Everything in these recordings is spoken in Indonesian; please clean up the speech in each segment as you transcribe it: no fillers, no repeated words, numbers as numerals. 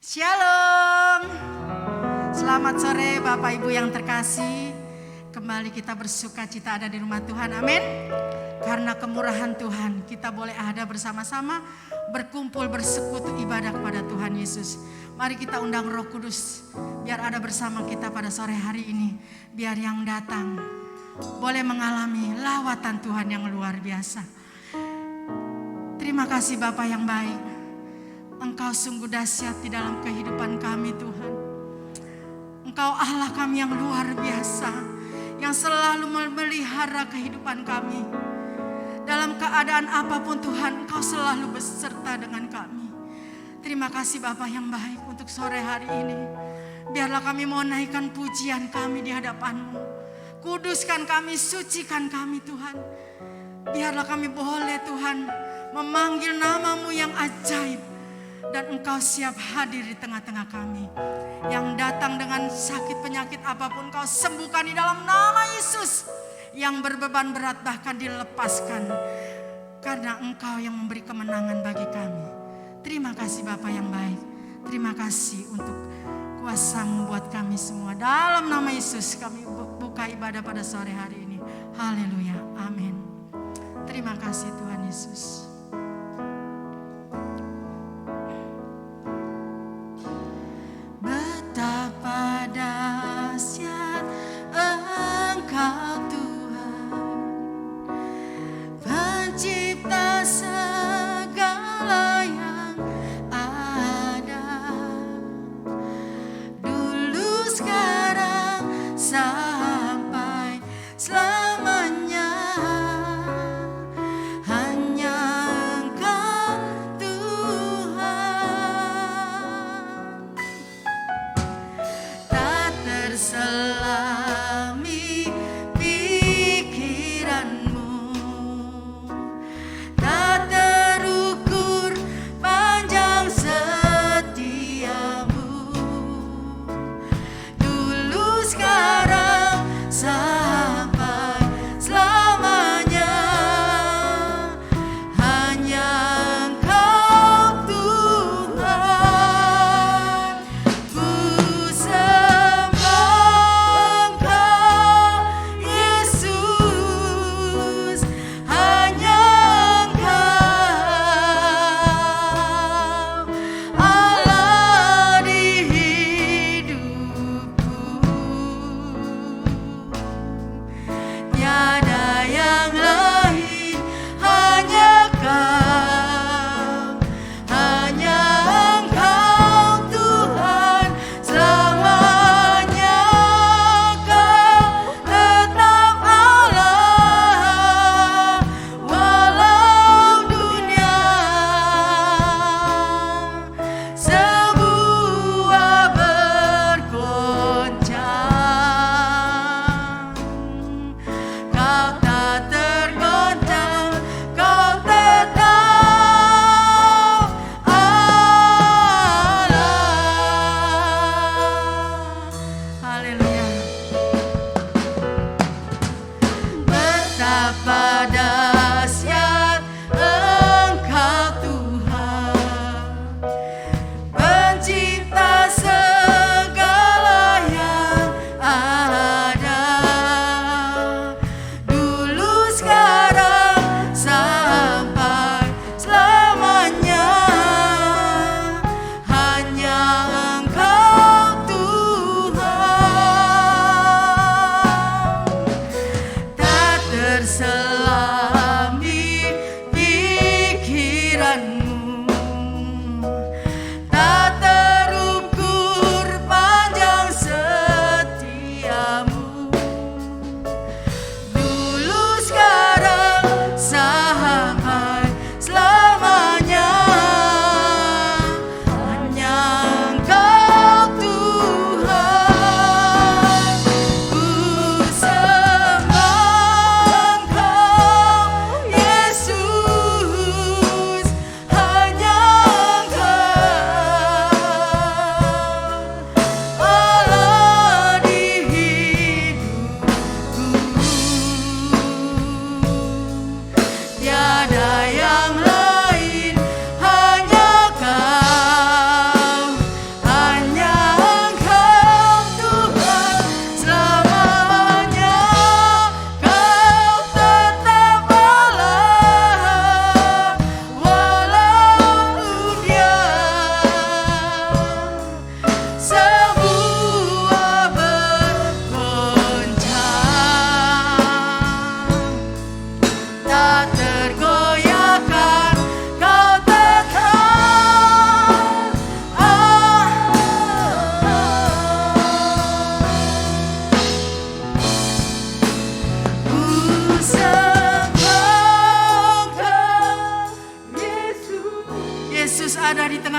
Shalom. Selamat sore Bapak Ibu yang terkasih. Kembali kita bersuka cita ada di rumah Tuhan. Amin. Karena kemurahan Tuhan kita boleh ada bersama-sama berkumpul bersekutu ibadah kepada Tuhan Yesus. Mari kita undang Roh Kudus biar ada bersama kita pada sore hari ini. Biar yang datang boleh mengalami lawatan Tuhan yang luar biasa. Terima kasih Bapa yang baik. Engkau sungguh dahsyat di dalam kehidupan kami Tuhan. Engkau Allah kami yang luar biasa, yang selalu memelihara kehidupan kami. Dalam keadaan apapun Tuhan, Engkau selalu beserta dengan kami. Terima kasih Bapa yang baik untuk sore hari ini. Biarlah kami mau naikkan pujian kami di hadapan-Mu. Kuduskan kami, sucikan kami Tuhan. Biarlah kami boleh Tuhan memanggil nama-Mu yang ajaib. Dan Engkau siap hadir di tengah-tengah kami. Yang datang dengan sakit penyakit apapun Engkau sembuhkan di dalam nama Yesus. Yang berbeban berat bahkan dilepaskan. Karena Engkau yang memberi kemenangan bagi kami. Terima kasih Bapa yang baik. Terima kasih untuk kuasa-Mu buat kami semua. Dalam nama Yesus kami buka ibadah pada sore hari ini. Haleluya. Amin. Terima kasih Tuhan Yesus. Betapa dahsyat Engkau Tuhan, pencipta segala yang ada, dulu sekarang sampai selamanya. Hanya Engkau Tuhan, tak terselami pikiran-Mu, tak terukur panjang setia-Mu, dulu sekarang sampai selamanya. Hanya Engkau Tuhan, ku sembah Engkau Yesus. Hanya Engkau Allah di hidupku, tiada yang lain, hanya Kau, hanya Engkau Tuhan selamanya. Kau tetap Allah walau dunia semua bergoncang. Kau tak tergoncang, Kau tetap Allah. Haleluya. Betapa dahsyat Engkau Tuhan, pencipta segala yang ada, dulu sekarang sampai selamanya. Hanya Engkau Tuhan, tak terselami pikiran-Mu, tak terukur panjang setia-Mu, dulu sekarang sampai selamanya. Hanya Engkau Tuhan, ku sembah Engkau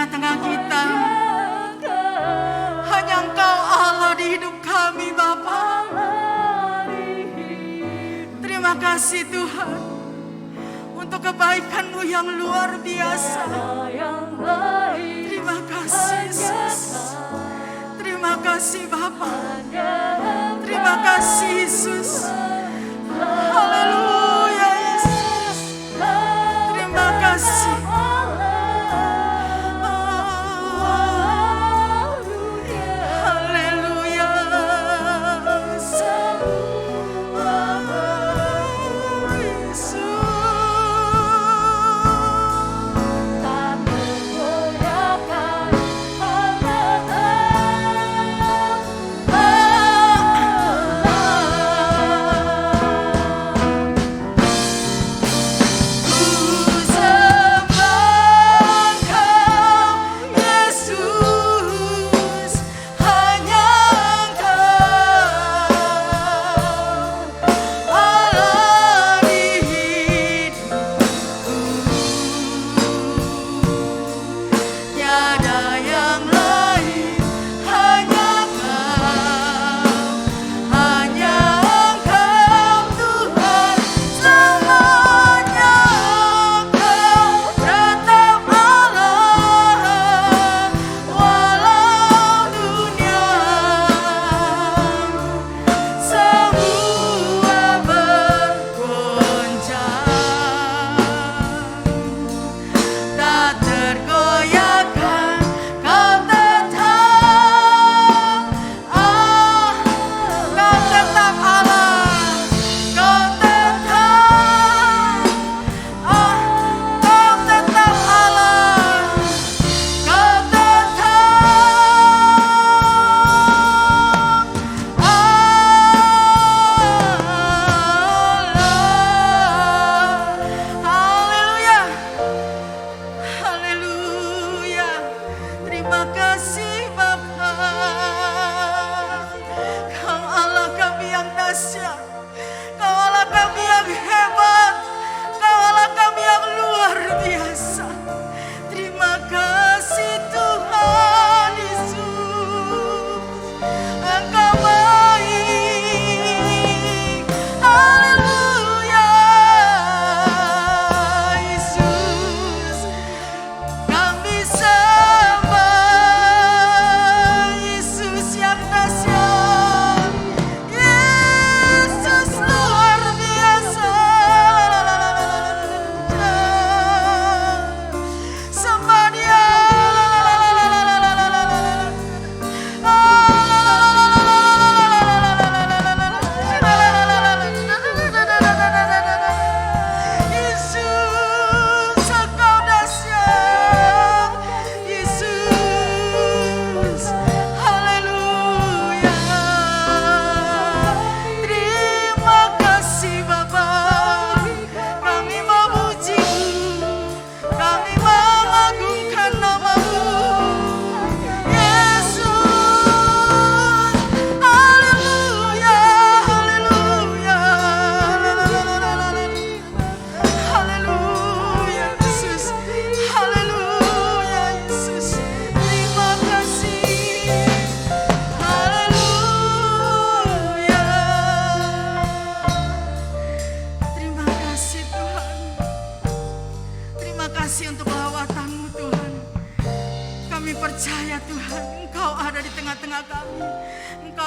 tengah-tengah kita. Hanya Engkau Allah di hidup kami Bapa. Terima kasih Tuhan untuk kebaikan-Mu yang luar biasa. Terima kasih Yesus. Terima kasih Bapa. Terima kasih Yesus. Haleluya Yesus. Terima kasih. Haleluya.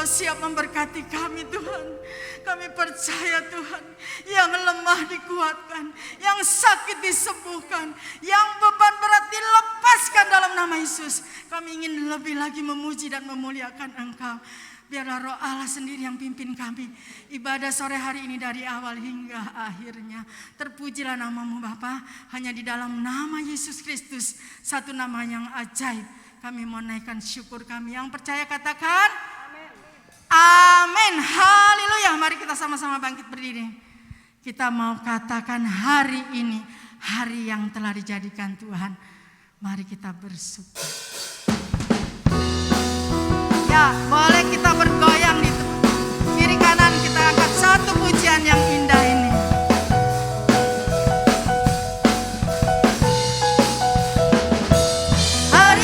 siap memberkati kami Tuhan. Kami percaya Tuhan, yang lemah dikuatkan, yang sakit disembuhkan, yang beban berat dilepaskan dalam nama Yesus. Kami ingin lebih lagi memuji dan memuliakan Engkau. Biarlah Roh Allah sendiri yang pimpin kami. Ibadah sore hari ini dari awal hingga akhirnya. Terpujilah namamu Bapa. Hanya di dalam nama Yesus Kristus, satu nama yang ajaib, kami mau naikkan syukur kami. Yang percaya katakan amin. Haleluya. Mari kita sama-sama bangkit berdiri. Kita mau katakan hari ini hari yang telah dijadikan Tuhan. Mari kita bersyukur. Ya, boleh kita bergoyang di kiri kanan, kita angkat satu pujian yang indah ini. Hari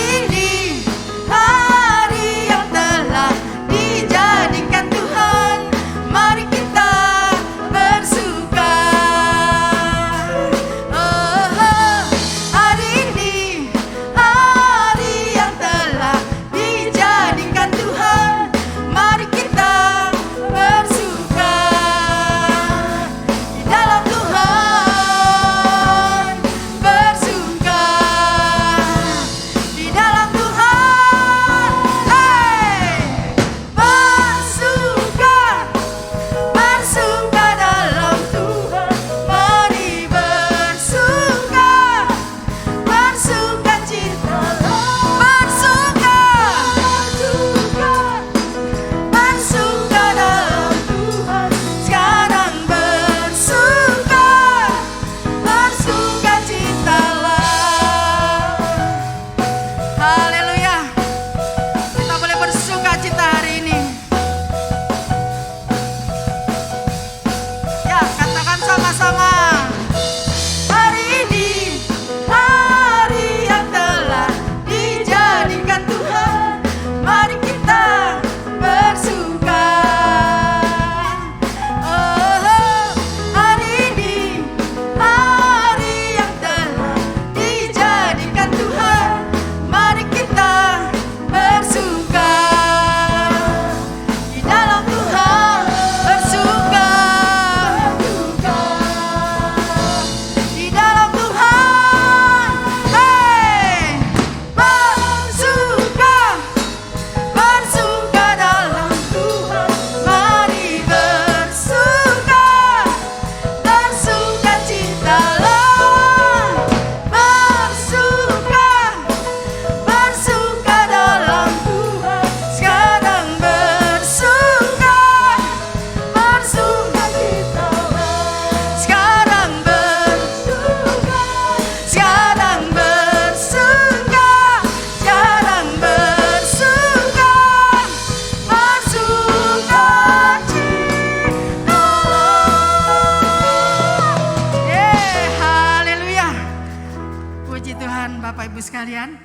sekalian,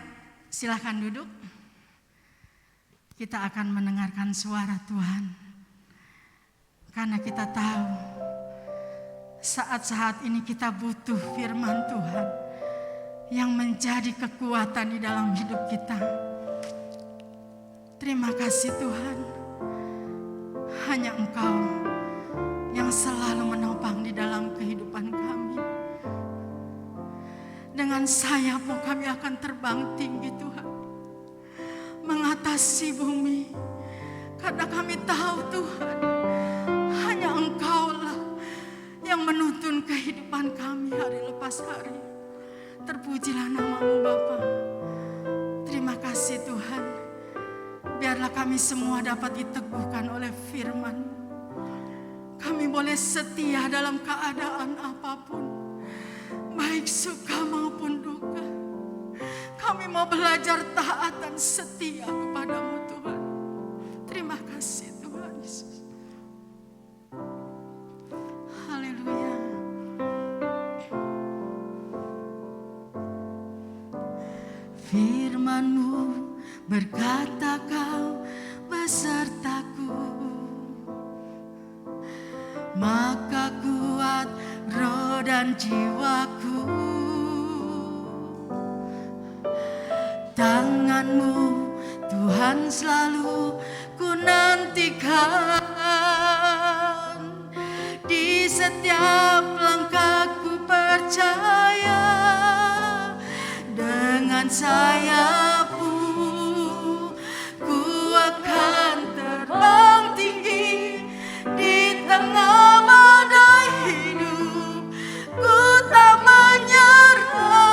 silahkan duduk. Kita akan mendengarkan suara Tuhan. Karena kita tahu saat-saat ini kita butuh firman Tuhan yang menjadi kekuatan di dalam hidup kita. Terima kasih Tuhan. Hanya Engkau yang selalu menopang di dalam kehidupan kami. Dengan sayap-Mu kami akan terbang tinggi Tuhan, mengatasi bumi. Karena kami tahu Tuhan, hanya Engkau-lah yang menuntun kehidupan kami hari lepas hari. Terpujilah nama-Mu Bapa. Terima kasih Tuhan. Biarlah kami semua dapat diteguhkan oleh firman-Mu. Kami boleh setia dalam keadaan apapun, baik suka maupun duka. Kami mau belajar taat dan setia kepada-Mu Tuhan. Terima kasih Tuhan Yesus. Haleluya. Firman-Mu berkata Kau besertaku, maka kuat roh dan jiwaku. Tangan-Mu Tuhan selalu ku nantikan. Di setiap langkahku percaya, dengan sayap-Mu ku akan terbang tinggi. Di tengah badai hidup ku tak menyerah.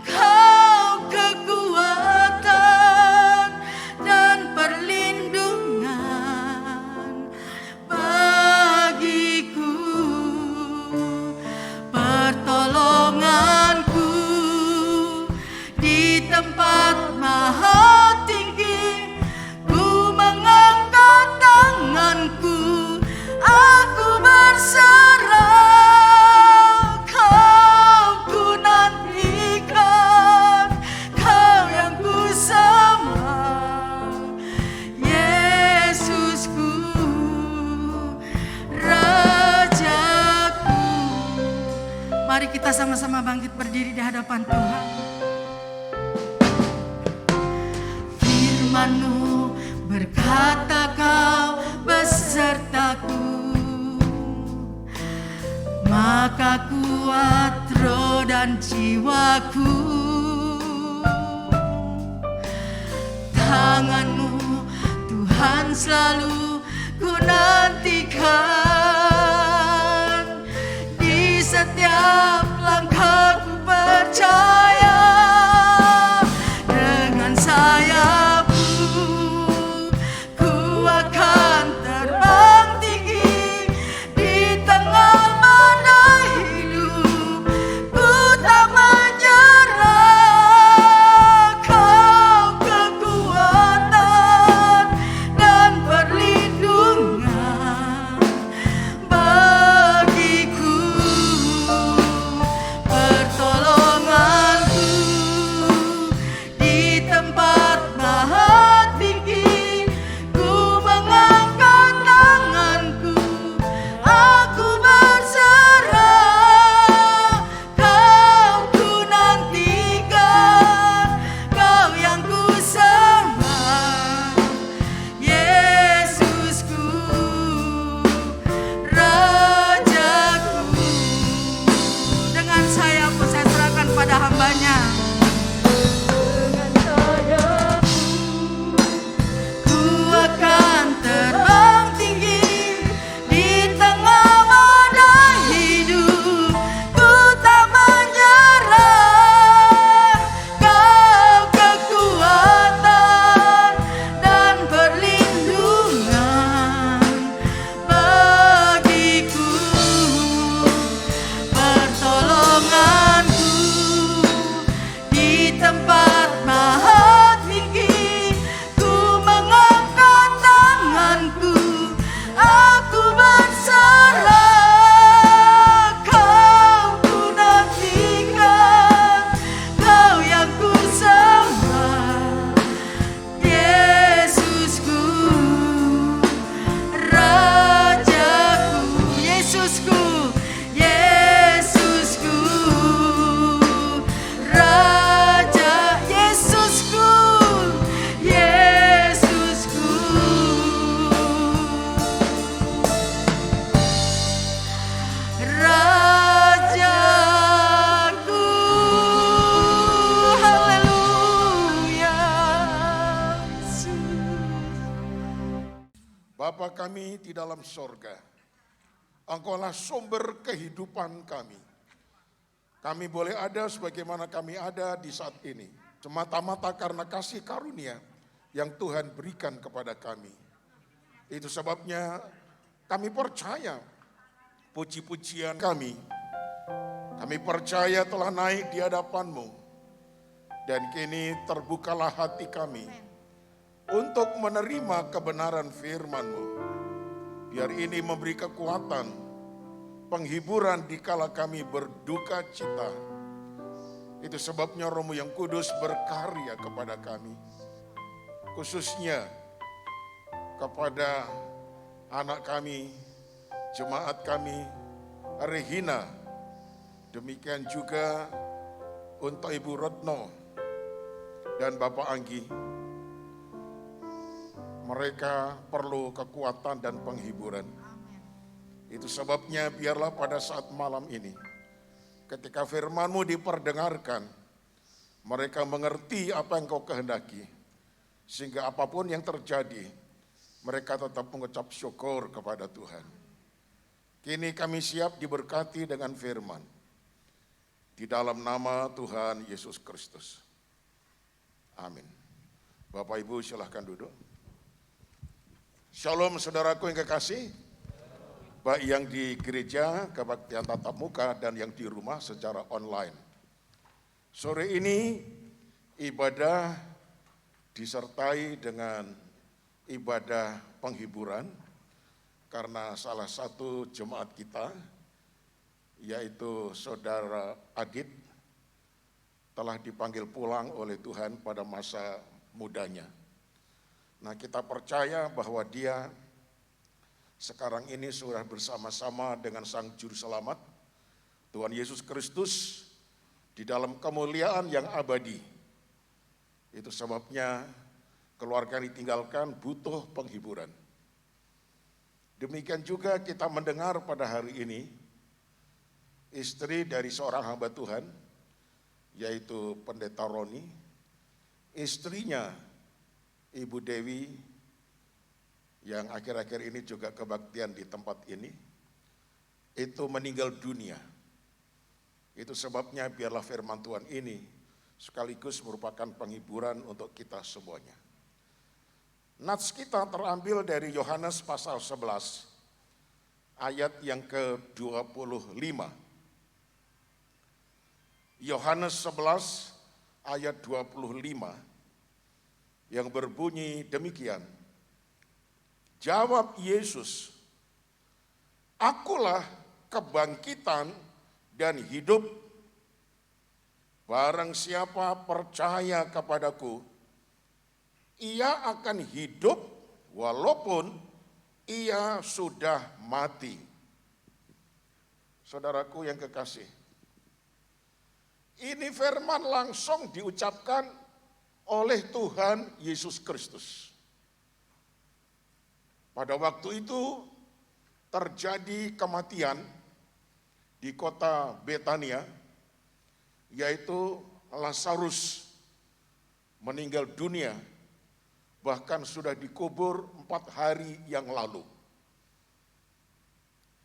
Kau kekuatan dan perlindungan bagiku, pertolonganku di tempat maha tinggi. Ku mengangkat tanganku, aku berserah. Kau ku nantikan, Kau yang ku sembah, Yesusku, Rajaku. Mari kita sama-sama bangkit berdiri di hadapan Tuhan. Firman-Mu berkata Kau besertaku, maka kuat roh dan jiwaku. Tangan-Mu Tuhan selalu ku nantikan. Di setiap langkahku percaya, dengan sayap-Mu ku akan terbang tinggi. Di tengah badai hidup ku tak menyerah. Kau kekuatan dan perlindungan Yesusku, Raja Yesusku, Yesusku, Rajaku, haleluya. Bapa kami di dalam sorga, Engkaulah sumber kehidupan kami. Kami boleh ada sebagaimana kami ada di saat ini, semata-mata karena kasih karunia yang Tuhan berikan kepada kami. Itu sebabnya kami percaya puji-pujian kami percaya telah naik di hadapan-Mu. Dan kini terbukalah hati kami untuk menerima kebenaran firman-Mu. Biar ini memberi kekuatan, penghiburan dikala kami berduka cita. Itu sebabnya Roh-Mu yang kudus berkarya kepada kami. Khususnya kepada anak kami, jemaat kami, Regina. Demikian juga untuk Ibu Retno dan Bapak Anggi. Mereka perlu kekuatan dan penghiburan. Itu sebabnya biarlah pada saat malam ini, ketika firman-Mu diperdengarkan, mereka mengerti apa yang Kau kehendaki. Sehingga apapun yang terjadi, mereka tetap mengucap syukur kepada Tuhan. Kini kami siap diberkati dengan firman. Di dalam nama Tuhan Yesus Kristus. Amin. Bapak Ibu silahkan duduk. Shalom saudaraku yang kekasih, baik yang di gereja kebaktian tatap muka dan yang di rumah secara online. Sore ini ibadah disertai dengan ibadah penghiburan karena salah satu jemaat kita yaitu saudara Adit telah dipanggil pulang oleh Tuhan pada masa mudanya. Nah, kita percaya bahwa dia sekarang ini sudah bersama-sama dengan Sang Juru Selamat, Tuhan Yesus Kristus, di dalam kemuliaan yang abadi. Itu sebabnya keluarga yang ditinggalkan butuh penghiburan. Demikian juga kita mendengar pada hari ini, istri dari seorang hamba Tuhan, yaitu Pendeta Roni, istrinya Ibu Dewi yang akhir-akhir ini juga kebaktian di tempat ini, itu meninggal dunia. Itu sebabnya biarlah firman Tuhan ini sekaligus merupakan penghiburan untuk kita semuanya. Nats kita terambil dari Yohanes pasal 11 ayat yang ke-25. Yohanes 11 ayat 25 yang berbunyi demikian. Jawab Yesus, "Akulah kebangkitan dan hidup. Barang siapa percaya kepadaku, ia akan hidup walaupun ia sudah mati." Saudaraku yang kekasih, ini firman langsung diucapkan oleh Tuhan Yesus Kristus. Pada waktu itu terjadi kematian di kota Betania, yaitu Lazarus meninggal dunia, bahkan sudah dikubur 4 hari yang lalu.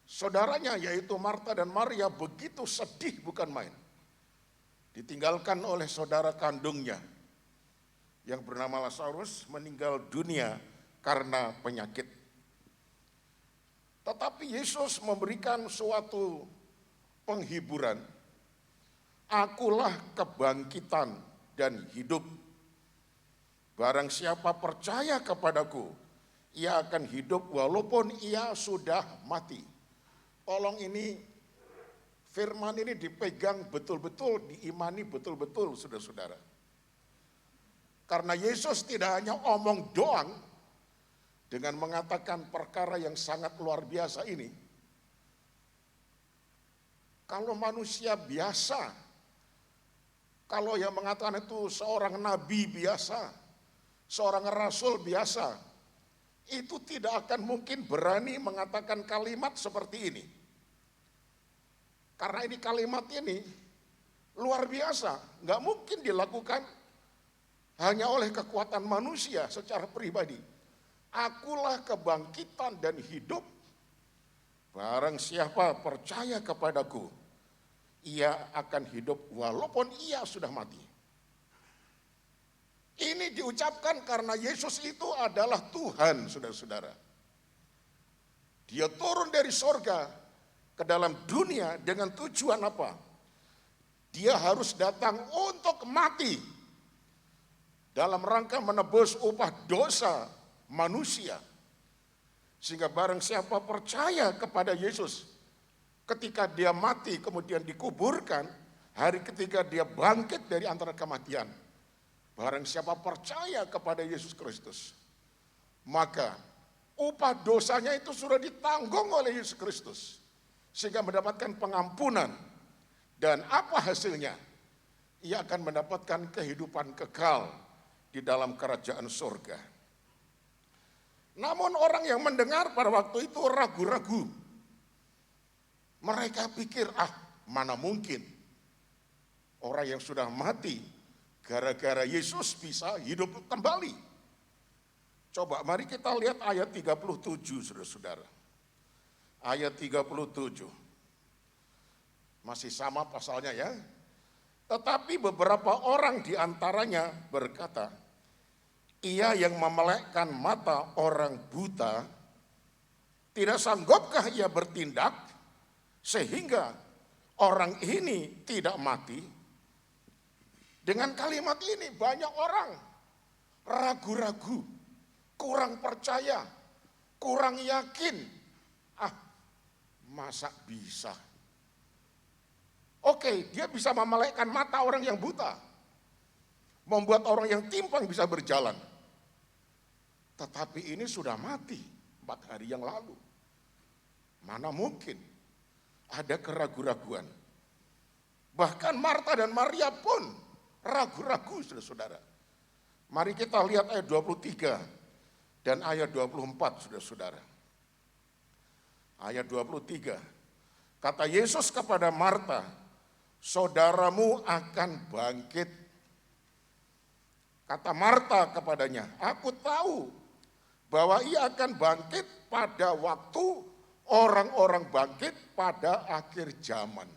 Saudaranya yaitu Marta dan Maria begitu sedih bukan main. Ditinggalkan oleh saudara kandungnya yang bernama Lazarus meninggal dunia karena penyakit. Tetapi Yesus memberikan suatu penghiburan. Akulah kebangkitan dan hidup. Barang siapa percaya kepadaku, ia akan hidup walaupun ia sudah mati. Tolong ini, firman ini dipegang betul-betul, diimani betul-betul saudara-saudara. Karena Yesus tidak hanya omong doang dengan mengatakan perkara yang sangat luar biasa ini, kalau manusia biasa, kalau yang mengatakan itu seorang nabi biasa, seorang rasul biasa, itu tidak akan mungkin berani mengatakan kalimat seperti ini. Karena ini kalimat ini luar biasa, nggak mungkin dilakukan hanya oleh kekuatan manusia secara pribadi. Akulah kebangkitan dan hidup. Barang siapa percaya kepadaku, ia akan hidup walaupun ia sudah mati. Ini diucapkan karena Yesus itu adalah Tuhan, saudara-saudara. Dia turun dari sorga ke dalam dunia dengan tujuan apa? Dia harus datang untuk mati dalam rangka menebus upah dosa manusia. Sehingga barang siapa percaya kepada Yesus, ketika dia mati kemudian dikuburkan, hari ketiga dia bangkit dari antara kematian. Barang siapa percaya kepada Yesus Kristus, maka upah dosanya itu sudah ditanggung oleh Yesus Kristus. Sehingga mendapatkan pengampunan. Dan apa hasilnya? Ia akan mendapatkan kehidupan kekal di dalam kerajaan surga. Namun orang yang mendengar pada waktu itu ragu-ragu. Mereka pikir, mana mungkin orang yang sudah mati gara-gara Yesus bisa hidup kembali. Coba mari kita lihat ayat 37, saudara-saudara. Ayat 37. Masih sama pasalnya ya. Tetapi beberapa orang di antaranya berkata, ia yang memelekkan mata orang buta, tidak sanggupkah ia bertindak sehingga orang ini tidak mati? Dengan kalimat ini banyak orang ragu-ragu, kurang percaya, kurang yakin. Masa bisa? Oke, dia bisa memelekkan mata orang yang buta, membuat orang yang timpang bisa berjalan. Tetapi ini sudah mati 4 hari yang lalu. Mana mungkin ada keraguan-raguan. Bahkan Marta dan Maria pun ragu-ragu, saudara-saudara. Mari kita lihat ayat 23 dan ayat 24, saudara-saudara. Ayat 23. Kata Yesus kepada Marta, saudaramu akan bangkit. Kata Marta kepadanya, aku tahu bahwa ia akan bangkit pada waktu orang-orang bangkit pada akhir zaman.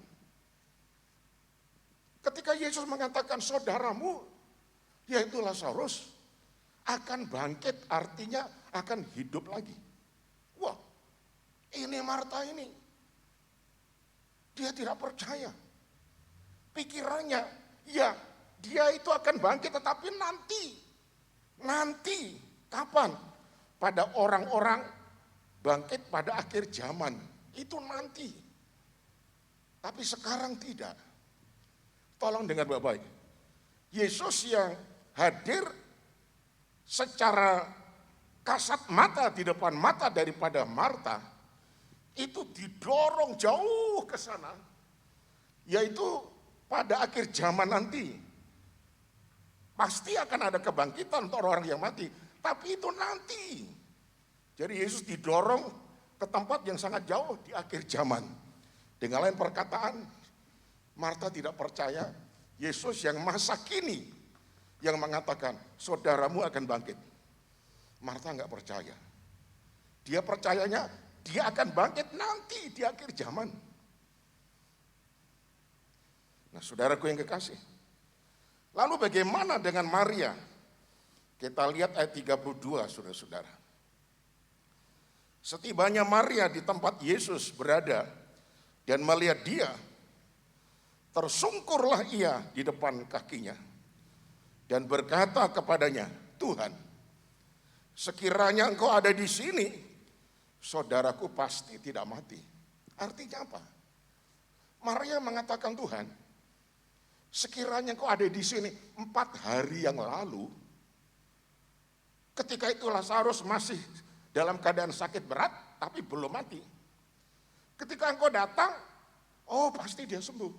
Ketika Yesus mengatakan saudaramu, yaitu Lazarus, akan bangkit artinya akan hidup lagi. Wah, ini Marta ini, dia tidak percaya. Pikirannya, ya dia itu akan bangkit tetapi nanti, kapan? Pada orang-orang bangkit pada akhir zaman, itu nanti. Tapi sekarang tidak. Tolong dengar baik-baik. Yesus yang hadir secara kasat mata di depan mata daripada Marta, itu didorong jauh ke sana, yaitu pada akhir zaman nanti. Pasti akan ada kebangkitan untuk orang yang mati, tapi itu nanti. Jadi Yesus didorong ke tempat yang sangat jauh di akhir zaman. Dengan lain perkataan, Marta tidak percaya Yesus yang masa kini yang mengatakan saudaramu akan bangkit. Marta nggak percaya. Dia percayanya dia akan bangkit nanti di akhir zaman. Nah, saudaraku yang kekasih, lalu bagaimana dengan Maria? Kita lihat ayat 32, saudara-saudara. Setibanya Maria di tempat Yesus berada dan melihat dia, tersungkurlah ia di depan kakinya dan berkata kepadanya, Tuhan, sekiranya engkau ada di sini, saudaraku pasti tidak mati. Artinya apa? Maria mengatakan, Tuhan, sekiranya engkau ada di sini 4 hari yang lalu, ketika itu Lazarus masih dalam keadaan sakit berat, tapi belum mati. Ketika engkau datang, oh pasti dia sembuh.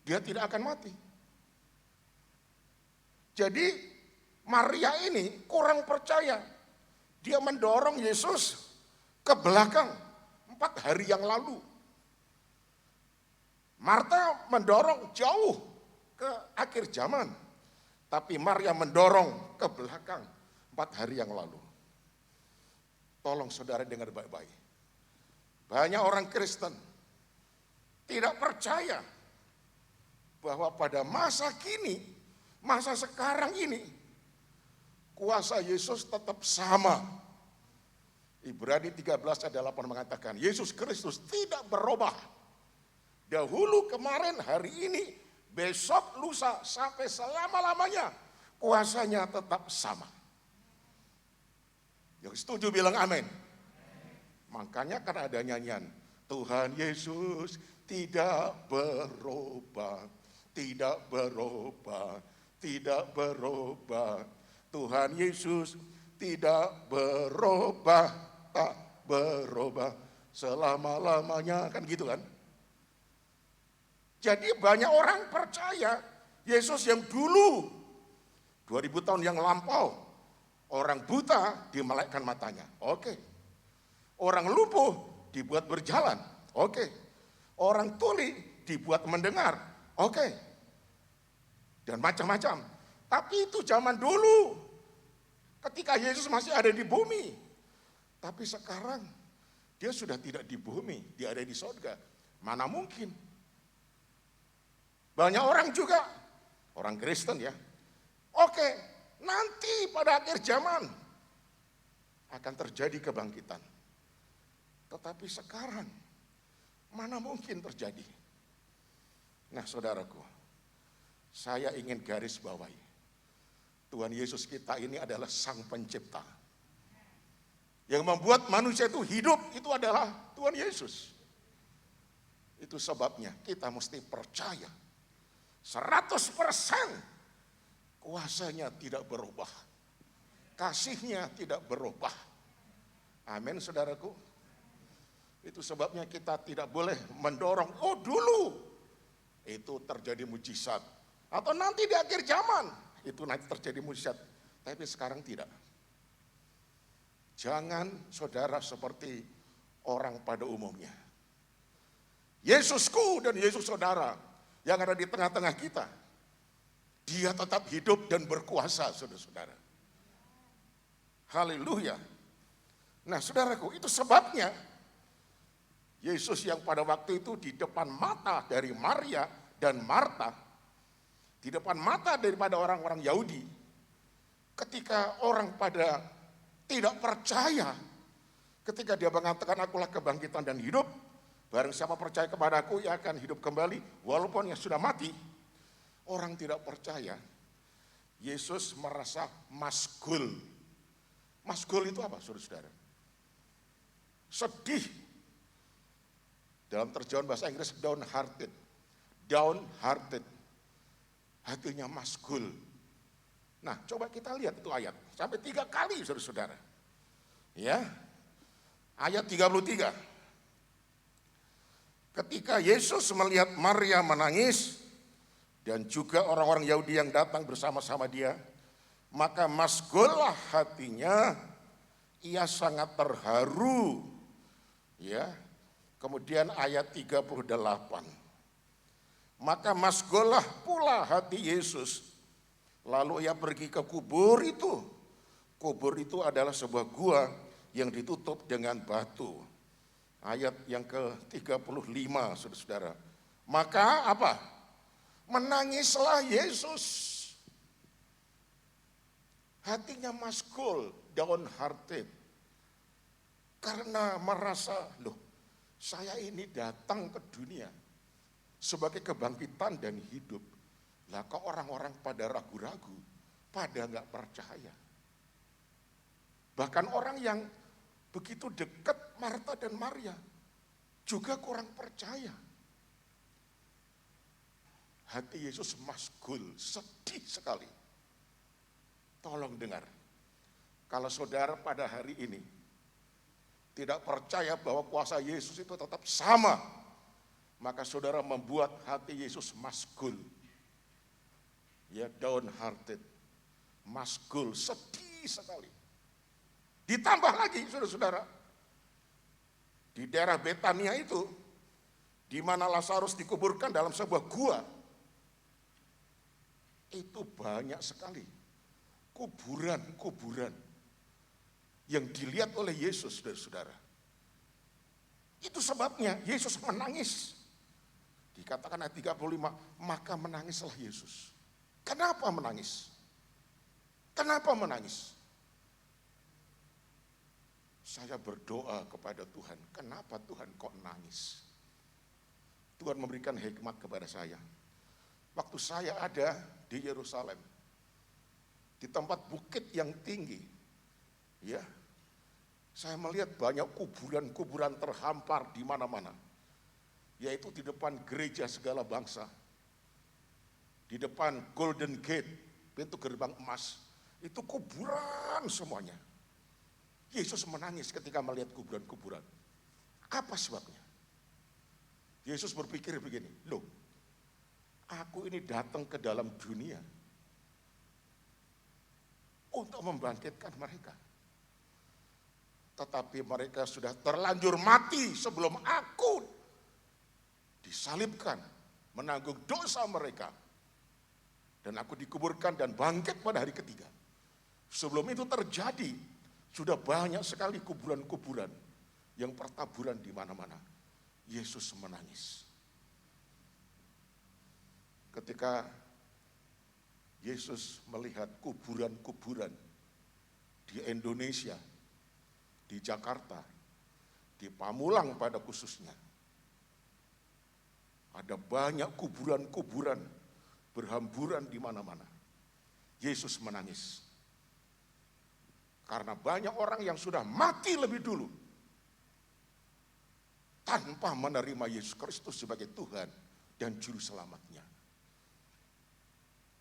Dia tidak akan mati. Jadi Maria ini kurang percaya. Dia mendorong Yesus ke belakang 4 hari yang lalu. Marta mendorong jauh ke akhir zaman. Tapi Maria mendorong ke belakang 4 hari yang lalu. Tolong saudara dengar baik-baik. Banyak orang Kristen tidak percaya bahwa pada masa kini, masa sekarang ini, kuasa Yesus tetap sama. Ibrani 13 ayat 8 mengatakan, Yesus Kristus tidak berubah. Dahulu, kemarin, hari ini, besok, lusa, sampai selama-lamanya, kuasanya tetap sama. Yang setuju bilang amin. Makanya kan ada nyanyian, Tuhan Yesus tidak berubah, tidak berubah, tidak berubah. Tuhan Yesus tidak berubah, tak berubah selama-lamanya, kan gitu kan. Jadi banyak orang percaya Yesus yang dulu 2000 tahun yang lampau, orang buta dimelekkan matanya, oke. Orang lumpuh dibuat berjalan, oke. Orang tuli dibuat mendengar, oke. Dan macam-macam. Tapi itu zaman dulu, ketika Yesus masih ada di bumi. Tapi sekarang dia sudah tidak di bumi, dia ada di surga. Mana mungkin? Banyak orang juga, orang Kristen ya. Oke, nanti pada akhir zaman akan terjadi kebangkitan. Tetapi sekarang, mana mungkin terjadi? Nah saudaraku, saya ingin garis bawahi. Tuhan Yesus kita ini adalah Sang Pencipta. Yang membuat manusia itu hidup itu adalah Tuhan Yesus. Itu sebabnya kita mesti percaya 100% kuasanya tidak berubah. Kasihnya tidak berubah. Amin saudaraku. Itu sebabnya kita tidak boleh mendorong, oh dulu itu terjadi mujizat. Atau nanti di akhir zaman itu nanti terjadi mujizat. Tapi sekarang tidak. Jangan saudara seperti orang pada umumnya. Yesusku dan Yesus saudara yang ada di tengah-tengah kita, dia tetap hidup dan berkuasa, saudara-saudara. Haleluya. Nah saudaraku, itu sebabnya Yesus yang pada waktu itu di depan mata dari Maria dan Marta, di depan mata daripada orang-orang Yahudi, ketika orang pada tidak percaya, ketika dia mengatakan akulah kebangkitan dan hidup, barang siapa percaya kepadaku ia akan hidup kembali walaupun yang sudah mati. Orang tidak percaya. Yesus merasa masgul. Masgul itu apa saudara-saudara? Sedih. Dalam terjemahan bahasa Inggris downhearted. Downhearted. Hatinya masgul. Nah coba kita lihat itu ayat. Sampai 3 kali saudara-saudara. Ya. Ayat 33. Ketika Yesus melihat Maria menangis dan juga orang-orang Yahudi yang datang bersama-sama dia, maka masgullah hatinya, ia sangat terharu. Ya. Kemudian ayat 38. Maka masgullah pula hati Yesus. Lalu ia pergi ke kubur itu. Kubur itu adalah sebuah gua yang ditutup dengan batu. Ayat yang ke-35 saudara-saudara. Maka apa? Menangislah Yesus. Hatinya masgul, downhearted. Karena merasa, loh saya ini datang ke dunia sebagai kebangkitan dan hidup. Lah kok orang-orang pada ragu-ragu, pada nggak percaya. Bahkan orang yang begitu dekat Marta dan Maria juga kurang percaya. Hati Yesus masgul, sedih sekali. Tolong dengar, kalau saudara pada hari ini tidak percaya bahwa kuasa Yesus itu tetap sama, maka saudara membuat hati Yesus masgul. Ya, downhearted, masgul, sedih sekali. Ditambah lagi saudara-saudara, di daerah Betania itu, di mana Lazarus dikuburkan dalam sebuah gua, itu banyak sekali kuburan-kuburan yang dilihat oleh Yesus, saudara-saudara. Itu sebabnya Yesus menangis. Dikatakan ayat 35, maka menangislah Yesus. Kenapa menangis? Kenapa menangis? Saya berdoa kepada Tuhan, kenapa Tuhan kok nangis? Tuhan memberikan hikmat kepada saya. Waktu saya ada di Yerusalem, di tempat bukit yang tinggi, ya, saya melihat banyak kuburan-kuburan terhampar di mana-mana, yaitu di depan gereja segala bangsa, di depan Golden Gate, pintu gerbang emas, itu kuburan semuanya. Yesus menangis ketika melihat kuburan-kuburan. Apa sebabnya? Yesus berpikir begini, loh, aku ini datang ke dalam dunia untuk membangkitkan mereka. Tetapi mereka sudah terlanjur mati sebelum aku disalibkan, menanggung dosa mereka. Dan aku dikuburkan dan bangkit pada hari ketiga. Sebelum itu terjadi, sudah banyak sekali kuburan-kuburan yang pertaburan di mana-mana. Yesus menangis. Ketika Yesus melihat kuburan-kuburan di Indonesia, di Jakarta, di Pamulang pada khususnya, ada banyak kuburan-kuburan berhamburan di mana-mana. Yesus menangis. Karena banyak orang yang sudah mati lebih dulu tanpa menerima Yesus Kristus sebagai Tuhan dan Juru Selamatnya.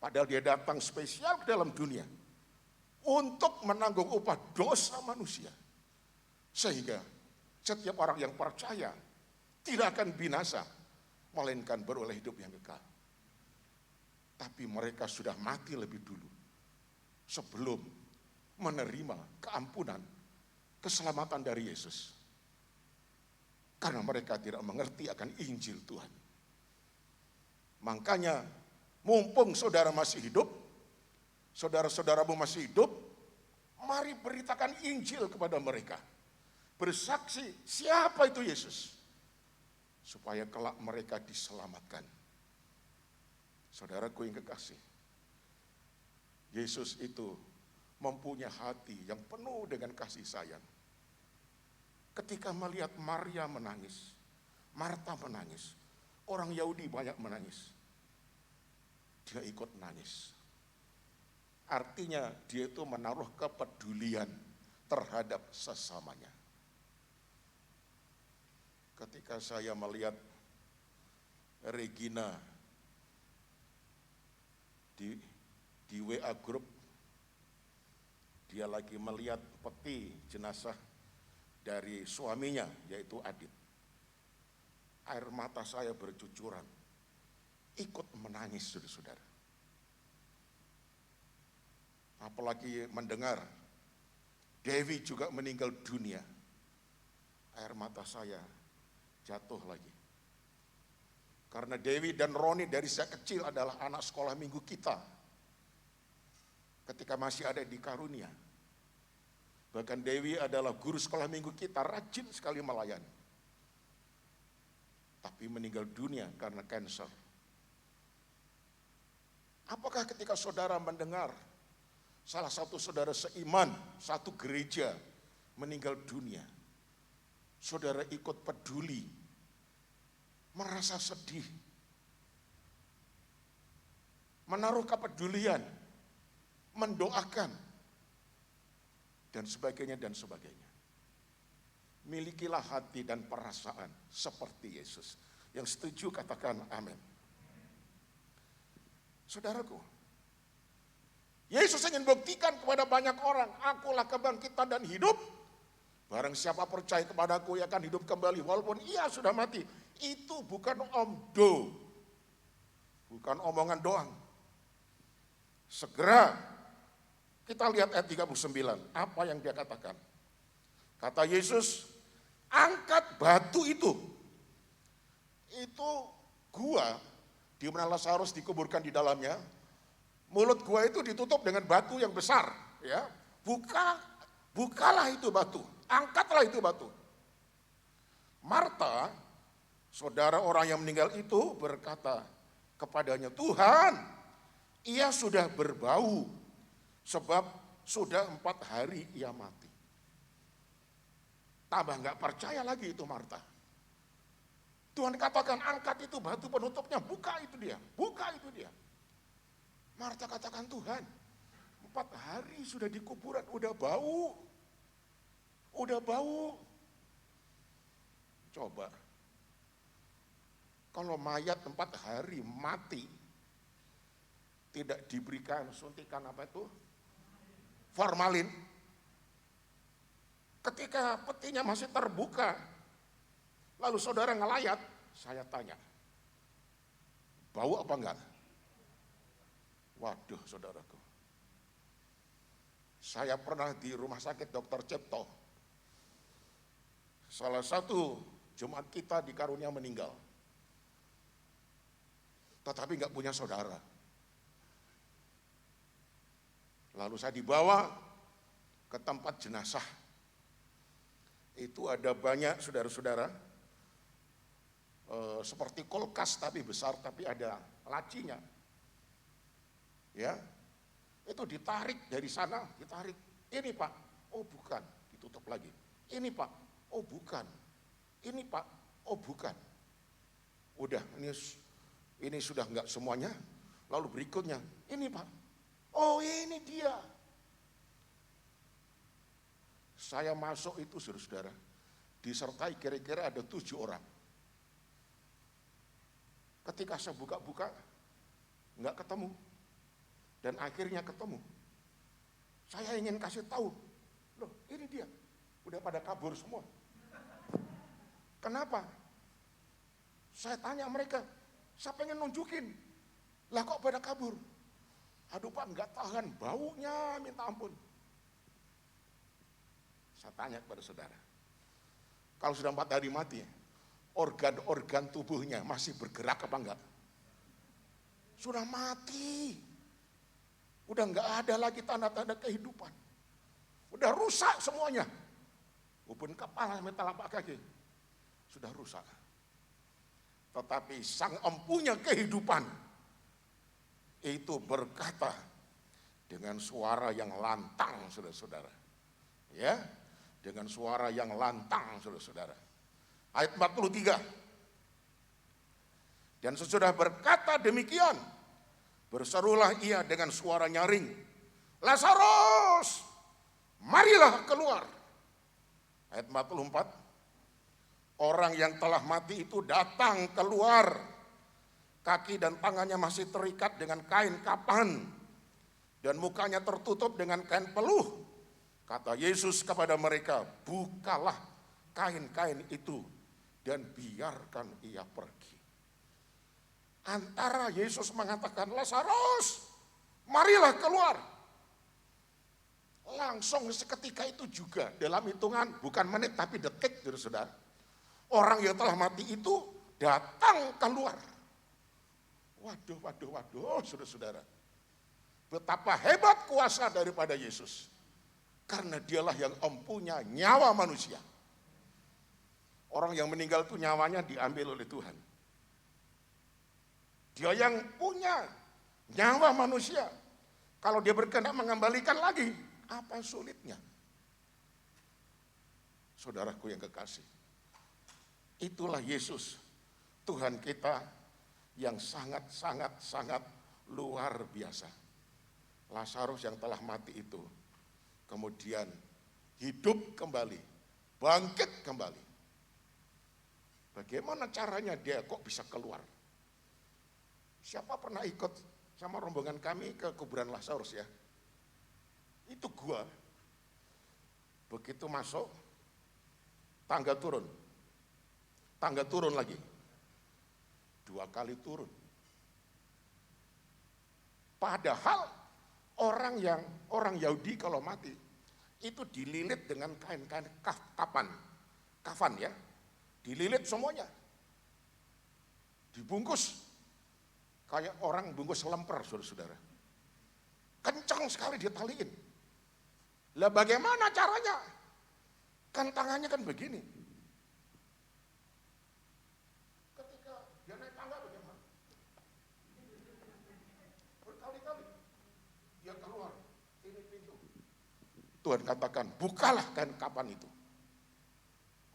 Padahal dia datang spesial ke dalam dunia untuk menanggung upah dosa manusia. Sehingga setiap orang yang percaya tidak akan binasa, melainkan beroleh hidup yang kekal. Tapi mereka sudah mati lebih dulu sebelum menerima keampunan, keselamatan dari Yesus. Karena mereka tidak mengerti akan Injil Tuhan. Makanya mumpung saudara masih hidup, saudara-saudaramu masih hidup, mari beritakan Injil kepada mereka. Bersaksi siapa itu Yesus, supaya kelak mereka diselamatkan. Saudaraku yang kekasih, Yesus itu mempunyai hati yang penuh dengan kasih sayang. Ketika melihat Maria menangis, Marta menangis, orang Yahudi banyak menangis, dia ikut nangis. Artinya dia itu menaruh kepedulian terhadap sesamanya. Ketika saya melihat Regina di WA grup, dia lagi melihat peti jenazah dari suaminya, yaitu Adit. Air mata saya bercucuran, ikut menangis saudara-saudara. Apalagi mendengar Dewi juga meninggal dunia, air mata saya jatuh lagi. Karena Dewi dan Roni dari sejak kecil adalah anak sekolah minggu kita. Ketika masih ada di Karunia. Bahkan Dewi adalah guru sekolah minggu kita, rajin sekali melayani. Tapi meninggal dunia karena kanker. Apakah ketika saudara mendengar salah satu saudara seiman, satu gereja meninggal dunia, saudara ikut peduli, merasa sedih, menaruh kepedulian, mendoakan, dan sebagainya dan sebagainya. Milikilah hati dan perasaan seperti Yesus. Yang setuju katakan amin. Saudaraku, Yesus ingin buktikan kepada banyak orang, akulah kebangkitan dan hidup. Barang siapa percaya kepadaku, ia akan hidup kembali walaupun ia sudah mati. Itu bukan omdo, bukan omongan doang. Segera kita lihat ayat 39, apa yang dia katakan. Kata Yesus, angkat batu itu. Itu gua di mana Lazarus dikuburkan di dalamnya. Mulut gua itu ditutup dengan batu yang besar, ya. Bukalah itu batu, angkatlah itu batu. Marta, saudara orang yang meninggal itu berkata kepadanya, Tuhan, ia sudah berbau sebab sudah 4 hari ia mati. Tambah nggak percaya lagi itu Marta. Tuhan katakan angkat itu batu penutupnya, buka itu dia, buka itu dia. Marta katakan Tuhan, 4 hari sudah di kuburan, udah bau. Udah bau. Coba, kalau mayat 4 hari mati, tidak diberikan suntikan apa itu? Formalin. Ketika petinya masih terbuka, lalu saudara ngelayat, saya tanya, bau apa enggak? Waduh saudaraku. Saya pernah di rumah sakit Dr. Cipto. Salah satu jemaat kita di Karunia meninggal. Tetapi enggak punya saudara. Lalu saya dibawa ke tempat jenazah. Itu ada banyak saudara-saudara, seperti kulkas tapi besar, tapi ada lacinya. Ya, itu ditarik dari sana, ditarik. Ini Pak, oh bukan, ditutup lagi. Ini Pak, oh bukan. Ini Pak, oh bukan. Udah, ini sudah enggak semuanya. Lalu berikutnya, ini Pak, oh ini dia. Saya masuk itu saudara-saudara, disertai kira-kira ada 7 orang. Ketika saya buka-buka, enggak ketemu. Dan akhirnya ketemu. Saya ingin kasih tahu, loh ini dia, udah pada kabur semua. Kenapa? Saya tanya mereka, saya pengen nunjukin, lah kok pada kabur? Aduh Pak, enggak tahan, baunya minta ampun. Saya tanya kepada saudara, kalau sudah 4 hari mati, organ-organ tubuhnya masih bergerak apa enggak? Sudah mati. Udah enggak ada lagi tanda-tanda kehidupan. Udah rusak semuanya. Ubun kepala, telapak kaki. Sudah rusak. Tetapi sang empunya kehidupan itu berkata dengan suara yang lantang, saudara-saudara. Ya, dengan suara yang lantang, saudara-saudara. Ayat 43. Dan sesudah berkata demikian, berserulah ia dengan suara nyaring, Lazarus, marilah keluar. Ayat 44, orang yang telah mati itu datang keluar. Kaki dan tangannya masih terikat dengan kain kapan, dan mukanya tertutup dengan kain peluh. Kata Yesus kepada mereka, bukalah kain-kain itu dan biarkan ia pergi. Antara Yesus mengatakan, Lazarus, marilah keluar. Langsung seketika itu juga, dalam hitungan bukan menit tapi detik, saudara. Orang yang telah mati itu datang keluar. Waduh, saudara-saudara. Betapa hebat kuasa daripada Yesus. Karena dialah yang empunya nyawa manusia. Orang yang meninggal itu nyawanya diambil oleh Tuhan. Dia yang punya nyawa manusia. Kalau dia berkehendak mengembalikan lagi, apa sulitnya? Saudaraku yang kekasih, itulah Yesus, Tuhan kita yang sangat luar biasa. Lazarus yang telah mati itu kemudian hidup kembali, bangkit kembali. Bagaimana caranya dia kok bisa keluar? Siapa pernah ikut sama rombongan kami ke kuburan Lazarus ya? Itu gua. Begitu masuk, tangga turun lagi. 2 kali turun. Padahal orang Yahudi kalau mati itu dililit dengan kain-kain kafan ya, dililit semuanya, dibungkus kayak orang bungkus lemper, saudara-saudara. Kencang sekali ditaliin. Lah bagaimana caranya? Kan tangannya kan begini. Ketika dia naik tangga bagaimana? Berkali-kali dia keluar, ini pintu. Tuhan katakan, bukalah kain kapan itu.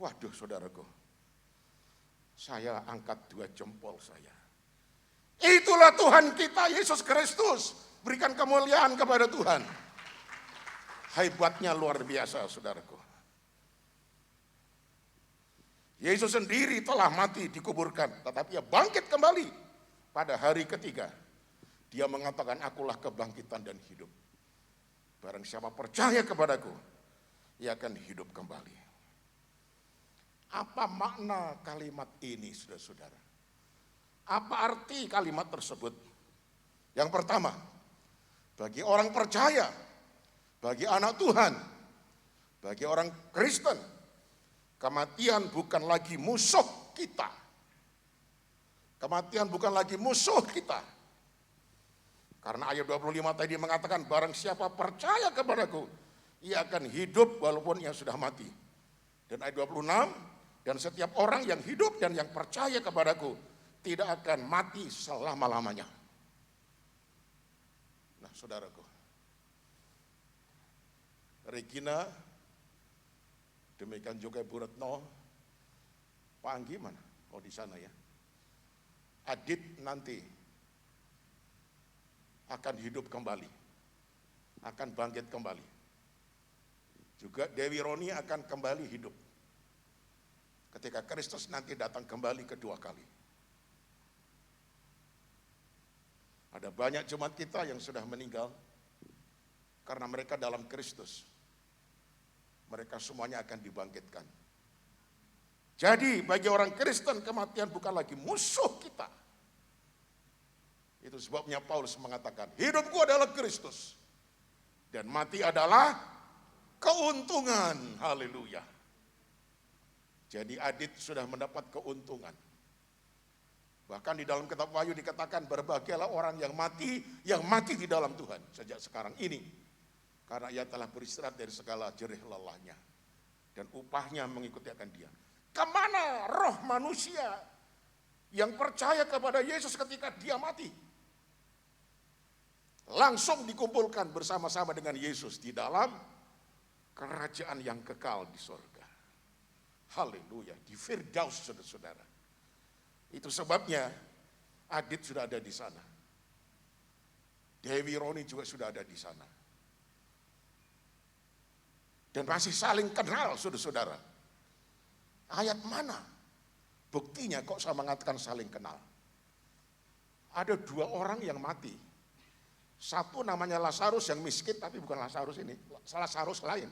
Waduh saudaraku, saya angkat 2 jempol saya. Itulah Tuhan kita, Yesus Kristus. Berikan kemuliaan kepada Tuhan. Hebatnya luar biasa saudaraku. Yesus sendiri telah mati dikuburkan, tetapi ia bangkit kembali pada hari ketiga. Dia mengatakan, akulah kebangkitan dan hidup. Barang siapa percaya kepadaku, ia akan hidup kembali. Apa makna kalimat ini, saudara-saudara? Apa arti kalimat tersebut? Yang pertama, bagi orang percaya, bagi anak Tuhan, bagi orang Kristen, kematian bukan lagi musuh kita. Kematian bukan lagi musuh kita. Karena ayat 25 tadi mengatakan, barang siapa percaya kepadaku, ia akan hidup walaupun ia sudah mati. Dan ayat 26, dan setiap orang yang hidup dan yang percaya kepadaku tidak akan mati selama-lamanya. Nah saudaraku, Regina, demikian juga Bu Retno, Pak Anggi mana? Oh di sana ya. Adit nanti akan hidup kembali, akan bangkit kembali. Juga Dewi Roni akan kembali hidup ketika Kristus nanti datang kembali kedua kali. Ada banyak jemaat kita yang sudah meninggal karena mereka dalam Kristus. Mereka semuanya akan dibangkitkan. Jadi bagi orang Kristen kematian bukan lagi musuh kita. Itu sebabnya Paulus mengatakan, hidupku adalah Kristus dan mati adalah keuntungan. Haleluya. Jadi Adit sudah mendapat keuntungan. Bahkan di dalam kitab Wahyu dikatakan, berbahagialah orang yang mati di dalam Tuhan sejak sekarang ini. Karena ia telah beristirahat dari segala jerih lelahnya. Dan upahnya mengikuti akan dia. Kemana roh manusia yang percaya kepada Yesus ketika dia mati? Langsung dikumpulkan bersama-sama dengan Yesus di dalam kerajaan yang kekal di sorga. Haleluya, di Firdaus saudara-saudara. Itu sebabnya Adit sudah ada di sana. Dewi Roni juga sudah ada di sana. Dan masih saling kenal saudara-saudara. Ayat mana? Buktinya kok saya mengatakan saling kenal. Ada 2 orang yang mati. Satu namanya Lazarus yang miskin, tapi bukan Lazarus ini. Lazarus lain.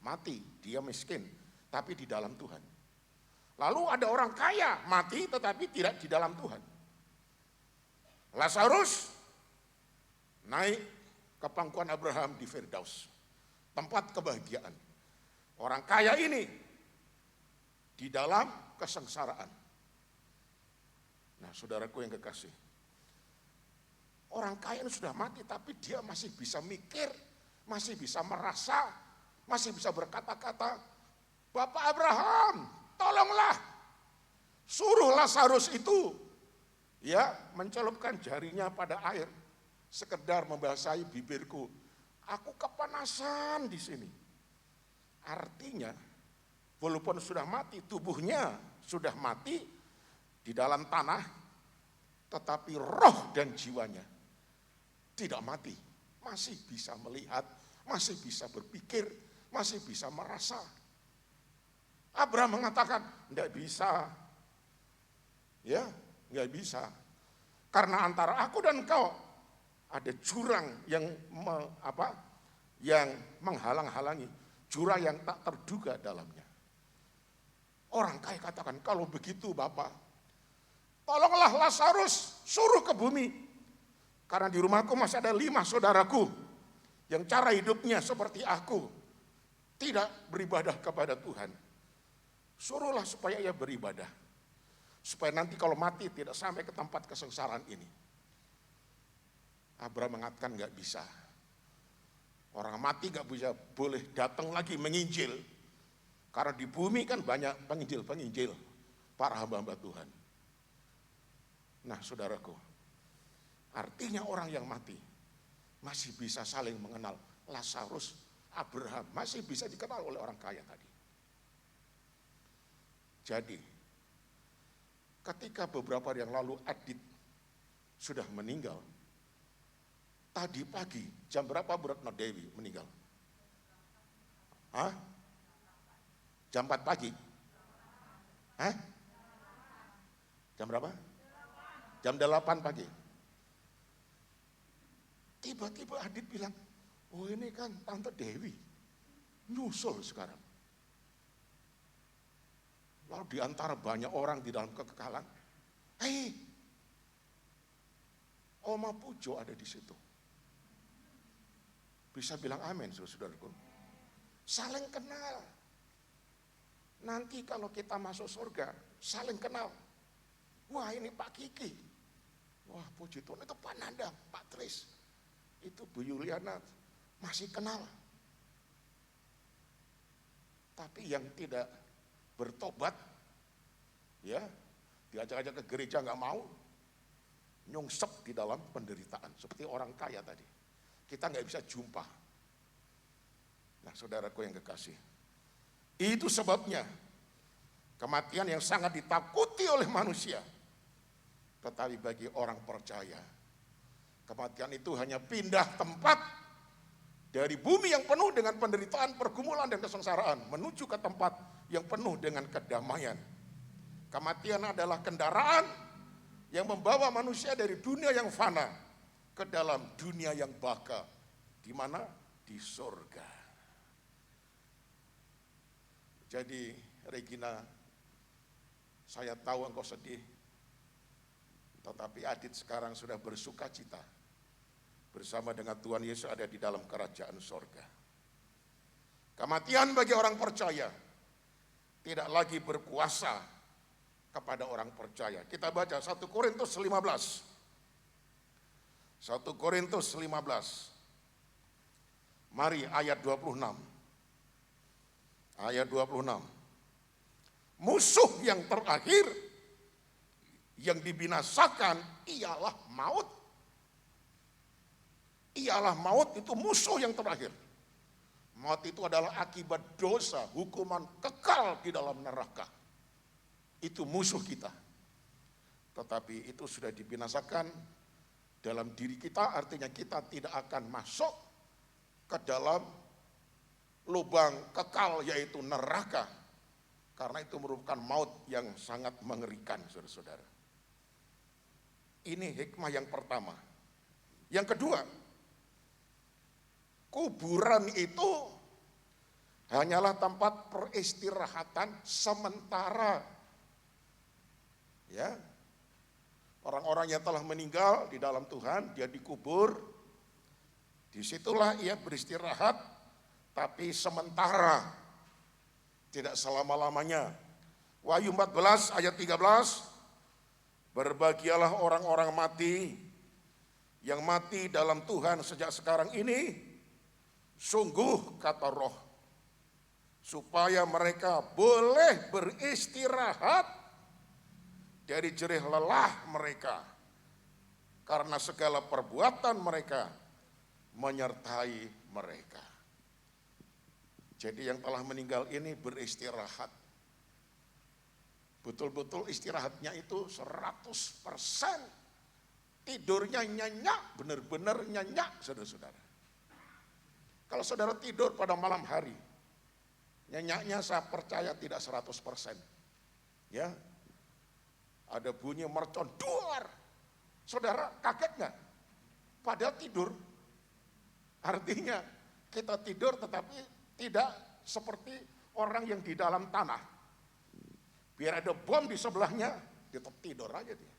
Mati, dia miskin, tapi di dalam Tuhan. Lalu ada orang kaya, mati tetapi tidak di dalam Tuhan. Lazarus naik ke pangkuan Abraham di Firdaus. Tempat kebahagiaan. Orang kaya ini di dalam kesengsaraan. Nah saudaraku yang kekasih, orang kaya ini sudah mati tapi dia masih bisa mikir, masih bisa merasa, masih bisa berkata-kata, Bapak Abraham, tolonglah, suruh Lazarus itu ya mencelupkan jarinya pada air, sekedar membasahi bibirku. Aku kepanasan di sini. Artinya, walaupun sudah mati, tubuhnya sudah mati di dalam tanah, tetapi roh dan jiwanya tidak mati. Masih bisa melihat, masih bisa berpikir, masih bisa merasa. Abraham mengatakan, enggak bisa. Ya, enggak bisa. Karena antara aku dan engkau ada jurang yang menghalang-halangi, jurang yang tak terduga dalamnya. Orang kaya katakan, kalau begitu Bapak, tolonglah Lazarus, suruh ke bumi. Karena di rumahku masih ada 5 saudaraku yang cara hidupnya seperti aku, tidak beribadah kepada Tuhan. Suruhlah supaya ia beribadah. Supaya nanti kalau mati tidak sampai ke tempat kesengsaraan ini. Abraham mengatakan nggak bisa. Orang mati nggak bisa boleh datang lagi menginjil. Karena di bumi kan banyak penginjil-penginjil, para hamba-hamba Tuhan. Nah saudaraku, artinya orang yang mati masih bisa saling mengenal. Lazarus, Abraham masih bisa dikenal oleh orang kaya tadi. Jadi, ketika beberapa hari yang lalu Adit sudah meninggal, tadi pagi, jam berapa Bu Retno Dewi meninggal? Hah? Jam 4 pagi? Hah? Jam berapa? Jam 8 pagi. Tiba-tiba Adit bilang, oh ini kan Tante Dewi, nyusul sekarang. Lalu di antara banyak orang di dalam kekekalan, hei, Oma Pujo ada di situ. Bisa bilang amin, saudara-saudaraku. Saling kenal. Nanti kalau kita masuk surga, saling kenal. Wah ini Pak Kiki. Wah puji Tuhan, itu Pak Nandang, Pak Tris. Itu Bu Yuliana, masih kenal. Tapi yang tidak bertobat, ya diajak-ajak ke gereja nggak mau, nyungsep di dalam penderitaan. Seperti orang kaya tadi. Kita nggak bisa jumpa. Nah saudaraku yang kekasih, itu sebabnya kematian yang sangat ditakuti oleh manusia. Tetapi bagi orang percaya, kematian itu hanya pindah tempat dari bumi yang penuh dengan penderitaan, pergumulan, dan kesengsaraan menuju ke tempat yang penuh dengan kedamaian. Kematian adalah kendaraan yang membawa manusia dari dunia yang fana ke dalam dunia yang baka. Di mana? Di surga. Jadi Regina, saya tahu engkau sedih, tetapi Adit sekarang sudah bersuka cita bersama dengan Tuhan Yesus ada di dalam kerajaan surga. Kematian bagi orang percaya tidak lagi berkuasa kepada orang percaya. Kita baca 1 Korintus 15. 1 Korintus 15. Mari ayat 26. Ayat 26. Musuh yang terakhir yang dibinasakan ialah maut. Ialah maut, itu musuh yang terakhir. Maut itu adalah akibat dosa, hukuman kekal di dalam neraka. Itu musuh kita. Tetapi itu sudah dibinasakan dalam diri kita, artinya kita tidak akan masuk ke dalam lubang kekal yaitu neraka. Karena itu merupakan maut yang sangat mengerikan, saudara-saudara. Ini hikmah yang pertama. Yang kedua, kuburan itu hanyalah tempat peristirahatan sementara. Ya. Orang-orang yang telah meninggal di dalam Tuhan, dia dikubur. Disitulah ia beristirahat, tapi sementara. Tidak selama-lamanya. Wahyu 14 ayat 13. Berbahagialah orang-orang mati yang mati dalam Tuhan sejak sekarang ini. Sungguh kata Roh, supaya mereka boleh beristirahat dari jerih lelah mereka, karena segala perbuatan mereka menyertai mereka. Jadi yang telah meninggal ini beristirahat. Betul-betul istirahatnya itu 100%. Tidurnya nyenyak, benar-benar nyenyak, saudara-saudara. Kalau saudara tidur pada malam hari, nyenyaknya saya percaya tidak 100%. Ya, ada bunyi mercon, duar. Saudara kaget nggak? Padahal tidur. Artinya kita tidur tetapi tidak seperti orang yang di dalam tanah. Biar ada bom di sebelahnya, tetap tidur aja dia.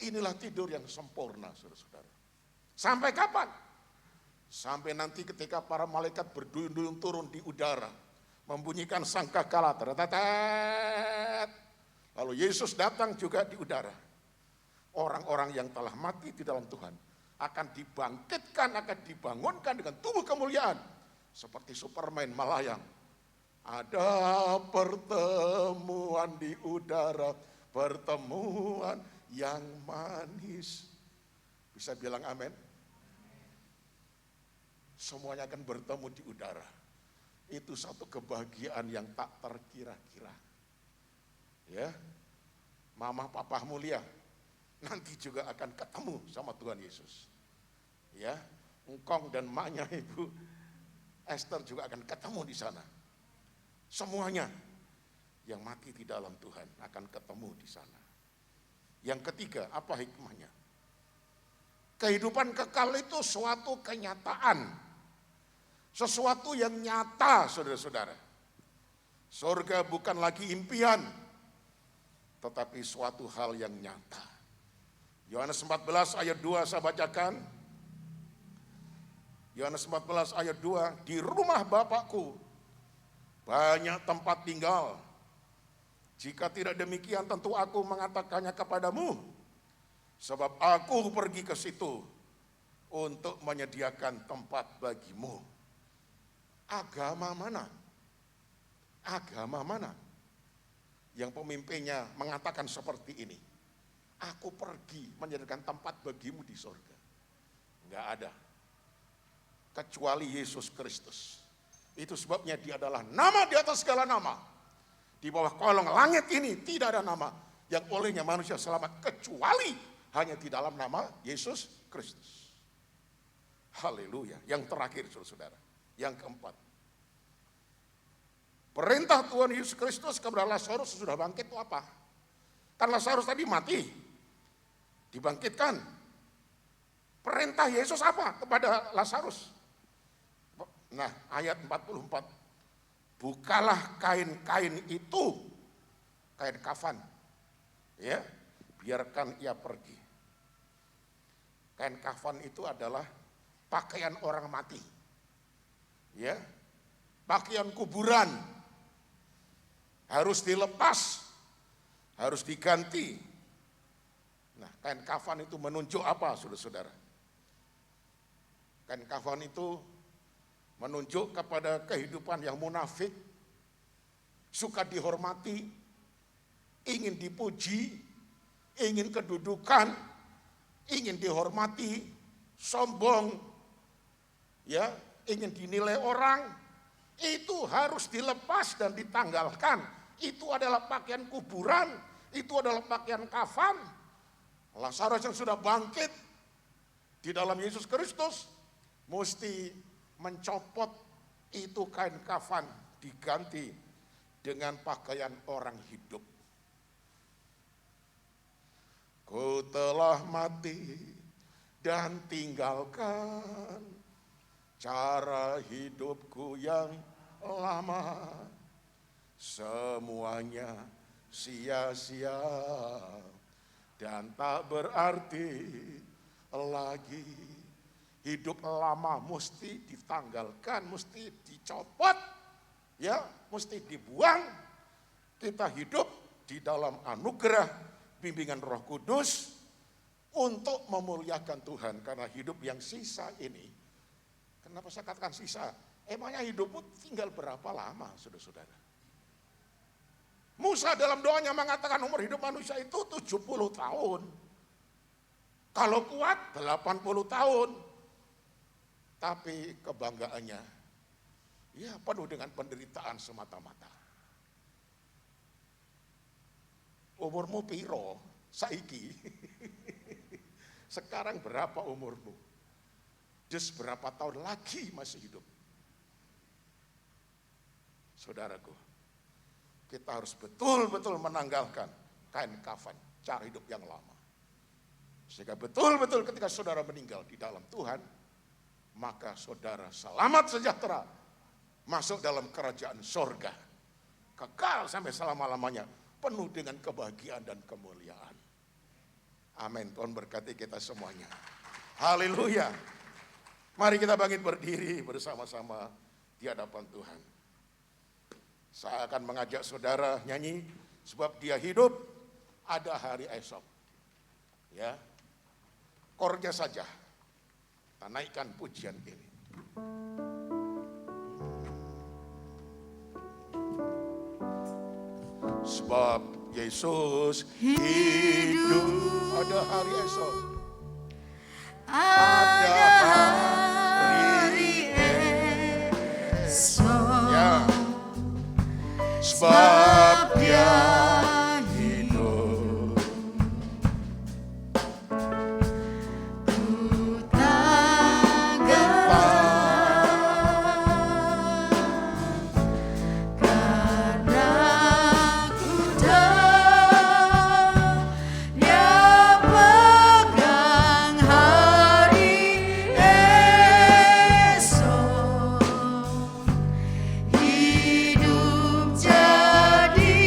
Inilah tidur yang sempurna, saudara-saudara. Sampai kapan? Sampai nanti ketika para malaikat berduyun-duyun turun di udara, membunyikan sangkakala, tetetet. Lalu Yesus datang juga di udara. Orang-orang yang telah mati di dalam Tuhan akan dibangkitkan, akan dibangunkan dengan tubuh kemuliaan. Seperti Superman melayang. Ada pertemuan di udara, pertemuan yang manis. Bisa bilang amin? Semuanya akan bertemu di udara. Itu satu kebahagiaan yang tak terkira-kira. Ya, mama papa mulia nanti juga akan ketemu sama Tuhan Yesus. Ya, engkong dan maknya Ibu Esther juga akan ketemu di sana. Semuanya yang mati di dalam Tuhan akan ketemu di sana. Yang ketiga, apa hikmahnya? Kehidupan kekal itu suatu kenyataan. Sesuatu yang nyata, saudara-saudara. Surga bukan lagi impian, tetapi suatu hal yang nyata. Yohanes 14 ayat 2 saya bacakan. Yohanes 14 ayat 2, di rumah Bapakku banyak tempat tinggal. Jika tidak demikian tentu aku mengatakannya kepadamu. Sebab aku pergi ke situ untuk menyediakan tempat bagimu. Agama mana? Agama mana yang pemimpinnya mengatakan seperti ini? Aku pergi menyediakan tempat bagimu di surga. Enggak ada. Kecuali Yesus Kristus. Itu sebabnya dia adalah nama di atas segala nama. Di bawah kolong langit ini tidak ada nama yang olehnya manusia selamat kecuali hanya di dalam nama Yesus Kristus. Haleluya. Yang terakhir saudara, yang keempat. Perintah Tuhan Yesus Kristus kepada Lazarus sudah bangkit itu apa? Kan Lazarus tadi mati, dibangkitkan. Perintah Yesus apa kepada Lazarus? Nah, ayat 44. Bukalah kain-kain itu, kain kafan. Ya, biarkan ia pergi. Kain kafan itu adalah pakaian orang mati. Ya. Pakaian kuburan harus dilepas, harus diganti. Nah, kain kafan itu menunjuk apa, saudara-saudara? Kain kafan itu menunjuk kepada kehidupan yang munafik, suka dihormati, ingin dipuji, ingin kedudukan, ingin dihormati, sombong, ya, ingin dinilai orang, itu harus dilepas dan ditanggalkan. Itu adalah pakaian kuburan, itu adalah pakaian kafan. Lazarus yang sudah bangkit di dalam Yesus Kristus mesti mencopot itu kain kafan, diganti dengan pakaian orang hidup. Ku telah mati dan tinggalkan cara hidupku yang lama, semuanya sia-sia dan tak berarti lagi. Hidup lama mesti ditanggalkan, mesti dicopot, ya, mesti dibuang. Kita hidup di dalam anugerah bimbingan Roh Kudus untuk memuliakan Tuhan. Karena hidup yang sisa ini, kenapa saya katakan sisa? Emangnya hidupmu tinggal berapa lama, saudara-saudara? Musa dalam doanya mengatakan umur hidup manusia itu 70 tahun. Kalau kuat 80 tahun. Tapi kebanggaannya, ya penuh dengan penderitaan semata-mata. Umurmu piro, saiki. Sekarang berapa umurmu? Just berapa tahun lagi masih hidup? Saudaraku, kita harus betul-betul menanggalkan kain kafan, cara hidup yang lama. Sehingga betul-betul ketika saudara meninggal di dalam Tuhan, maka saudara selamat sejahtera masuk dalam kerajaan sorga, kekal sampai selama-lamanya, penuh dengan kebahagiaan dan kemuliaan. Amin. Tuhan berkati kita semuanya. Haleluya. Mari kita bangkit berdiri bersama-sama di hadapan Tuhan. Saya akan mengajak saudara nyanyi, sebab Dia hidup, ada hari esok. Ya, chordnya saja. Kita naikkan pujian ini. Sebab Yesus hidup, ada hari esok. Ada hari esok. Ya. Sebab Dia hidup. Ku takkan karena ku tahu Dia pegang hari esok. Hidup jadi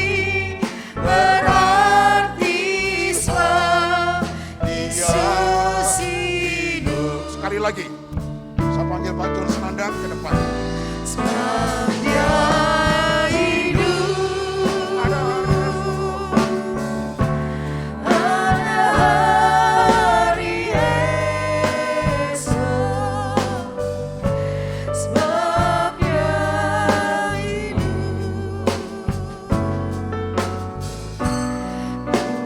berarti sebab Yesus hidup. Sekali lagi, saya panggil Pak John Senandang ke depan. Sebab Dia hidup. Ada hari esok. Ada hari esok. Sebab Dia hidup.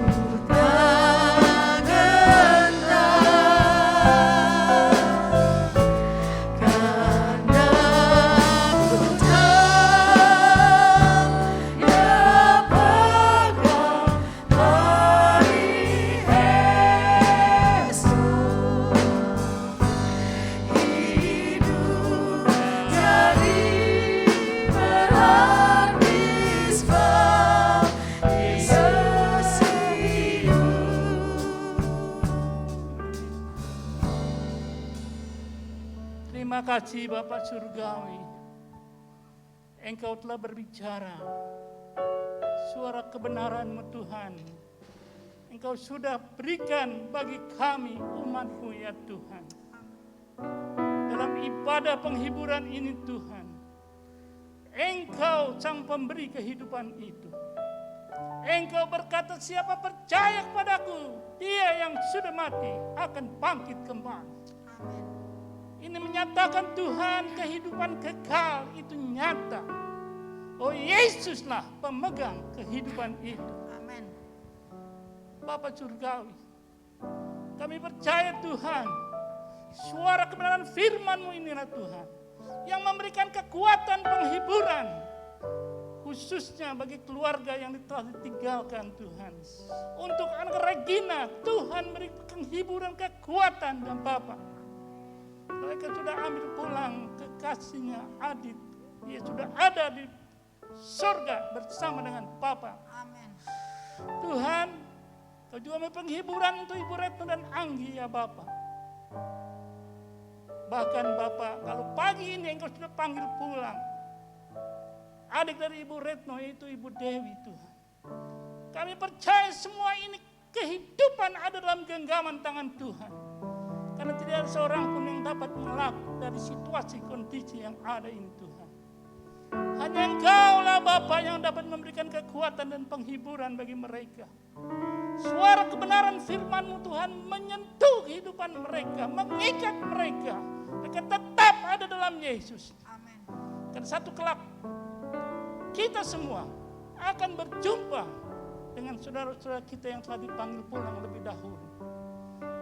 Ku takkan karena ku tahu Dia pegang hari esok. Hidup jadi berarti sebab Yesus hidup. Terima kasih Bapak Surgawi, Engkau telah berbicara, suara kebenaran-Mu Tuhan, Engkau sudah berikan bagi kami umat-Mu ya Tuhan. Dalam ibadah penghiburan ini Tuhan, Engkau sang pemberi kehidupan itu. Engkau berkata, siapa percaya kepadaku, dia yang sudah mati akan bangkit kembali. Ini menyatakan Tuhan kehidupan kekal itu nyata. Oh Yesuslah pemegang kehidupan itu. Amin. Bapak Surgawi, kami percaya Tuhan, suara kebenaran firman-Mu inilah Tuhan, yang memberikan kekuatan penghiburan, khususnya bagi keluarga yang telah ditinggalkan Tuhan. Untuk anak Regina, Tuhan berikan hiburan, kekuatan dan Bapak. Mereka sudah ambil pulang kekasihnya Adit. Dia sudah ada di surga bersama dengan Bapa. Amin. Tuhan, Kau juga memberi penghiburan untuk Ibu Retno dan Anggi ya Bapak. Bahkan Bapak, kalau pagi ini Engkau sudah panggil pulang adik dari Ibu Retno, itu Ibu Dewi Tuhan. Kami percaya semua ini kehidupan ada dalam genggaman tangan Tuhan. Karena tidak ada seorang pun yang dapat mengelak dari situasi kondisi yang ada ini Tuhan. Hanya Engkaulah Bapa yang dapat memberikan kekuatan dan penghiburan bagi mereka. Suara kebenaran firman-Mu Tuhan menyentuh kehidupan mereka, mengikat mereka. Mereka tetap ada dalam Yesus. Amin. Dan satu kelak kita semua akan berjumpa dengan saudara-saudara kita yang telah dipanggil pulang lebih dahulu.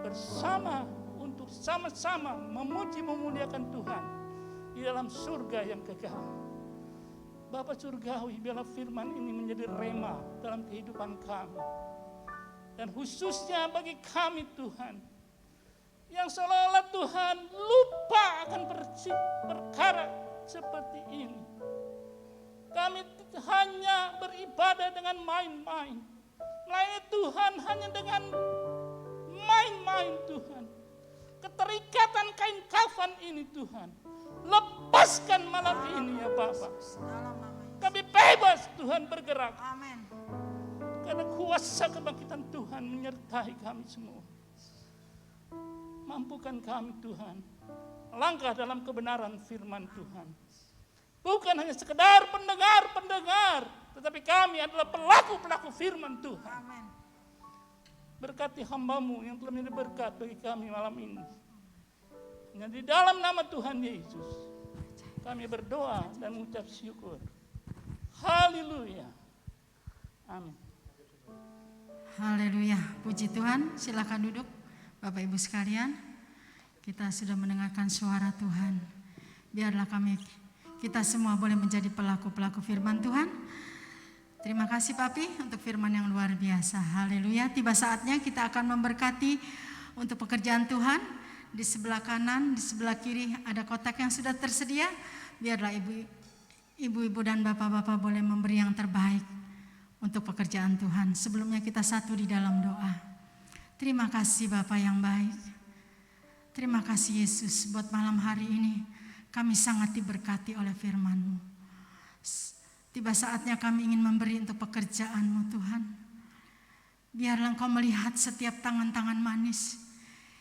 Bersama untuk sama-sama memuji memuliakan Tuhan di dalam surga yang kekal. Bapa Surgawi, biarlah firman ini menjadi rema dalam kehidupan kami. Dan khususnya bagi kami Tuhan, yang seolah-olah Tuhan lupa akan perkara seperti ini. Kami hanya beribadah dengan main-main. Melayani Tuhan hanya dengan main-main Tuhan. Keterikatan kain kafan ini Tuhan, lepaskan malam ini ya Bapak. Dalam nama Yesus. Kami bebas Tuhan bergerak. Amin. Karena kuasa kebangkitan Tuhan menyertai kami semua. Mampukan kami Tuhan langkah dalam kebenaran firman Tuhan. Bukan hanya sekedar pendengar-pendengar, tetapi kami adalah pelaku-pelaku firman Tuhan. Amin. Berkati hamba-Mu yang telah menjadi berkat bagi kami malam ini. Dan di dalam nama Tuhan Yesus, kami berdoa dan mengucap syukur. Haleluya. Amin. Haleluya, puji Tuhan. Silakan duduk Bapak Ibu sekalian. Kita sudah mendengarkan suara Tuhan. Biarlah kita semua boleh menjadi pelaku-pelaku firman Tuhan. Terima kasih Papi untuk firman yang luar biasa. Haleluya. Tiba saatnya kita akan memberkati untuk pekerjaan Tuhan. Di sebelah kanan, di sebelah kiri ada kotak yang sudah tersedia. Biarlah ibu-ibu dan bapak-bapak boleh memberi yang terbaik untuk pekerjaan Tuhan. Sebelumnya kita satu di dalam doa. Terima kasih Bapa yang baik. Terima kasih Yesus buat malam hari ini. Kami sangat diberkati oleh firman-Mu. Tiba saatnya kami ingin memberi untuk pekerjaan-Mu Tuhan. Biarlah Engkau melihat setiap tangan-tangan manis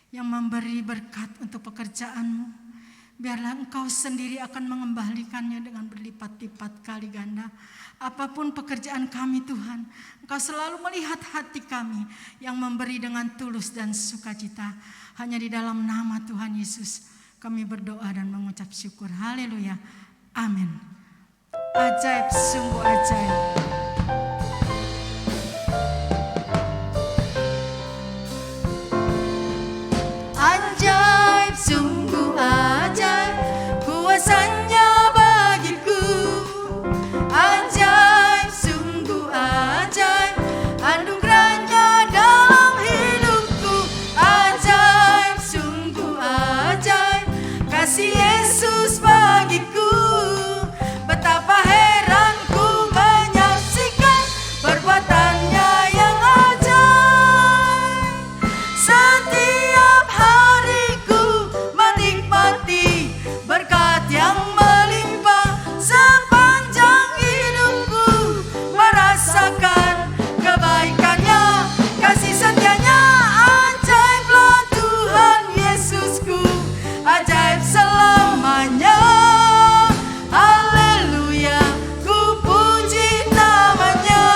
yang memberi berkat untuk pekerjaan-Mu. Biarlah Engkau sendiri akan mengembalikannya dengan berlipat-lipat kali ganda. Apapun pekerjaan kami Tuhan, Engkau selalu melihat hati kami yang memberi dengan tulus dan sukacita. Hanya di dalam nama Tuhan Yesus kami berdoa dan mengucap syukur. Haleluya. Amin. Ajaib, sungguh ajaib. Ajaib, sungguh ajaib, kuasanya bagiku. Ajaib, sungguh ajaib, anugerahnya dalam hidupku. Ajaib, sungguh ajaib, kasih Yesus bagiku. Betapa heran ku menyaksikan perbuatannya yang ajaib. Setiap hariku menikmati berkat yang melimpah. Sepanjang hidupku merasakan kebaikannya, kasih setianya. Ajaiblah Tuhan Yesusku, ajaib selamanya. Haleluya, ku puji namanya.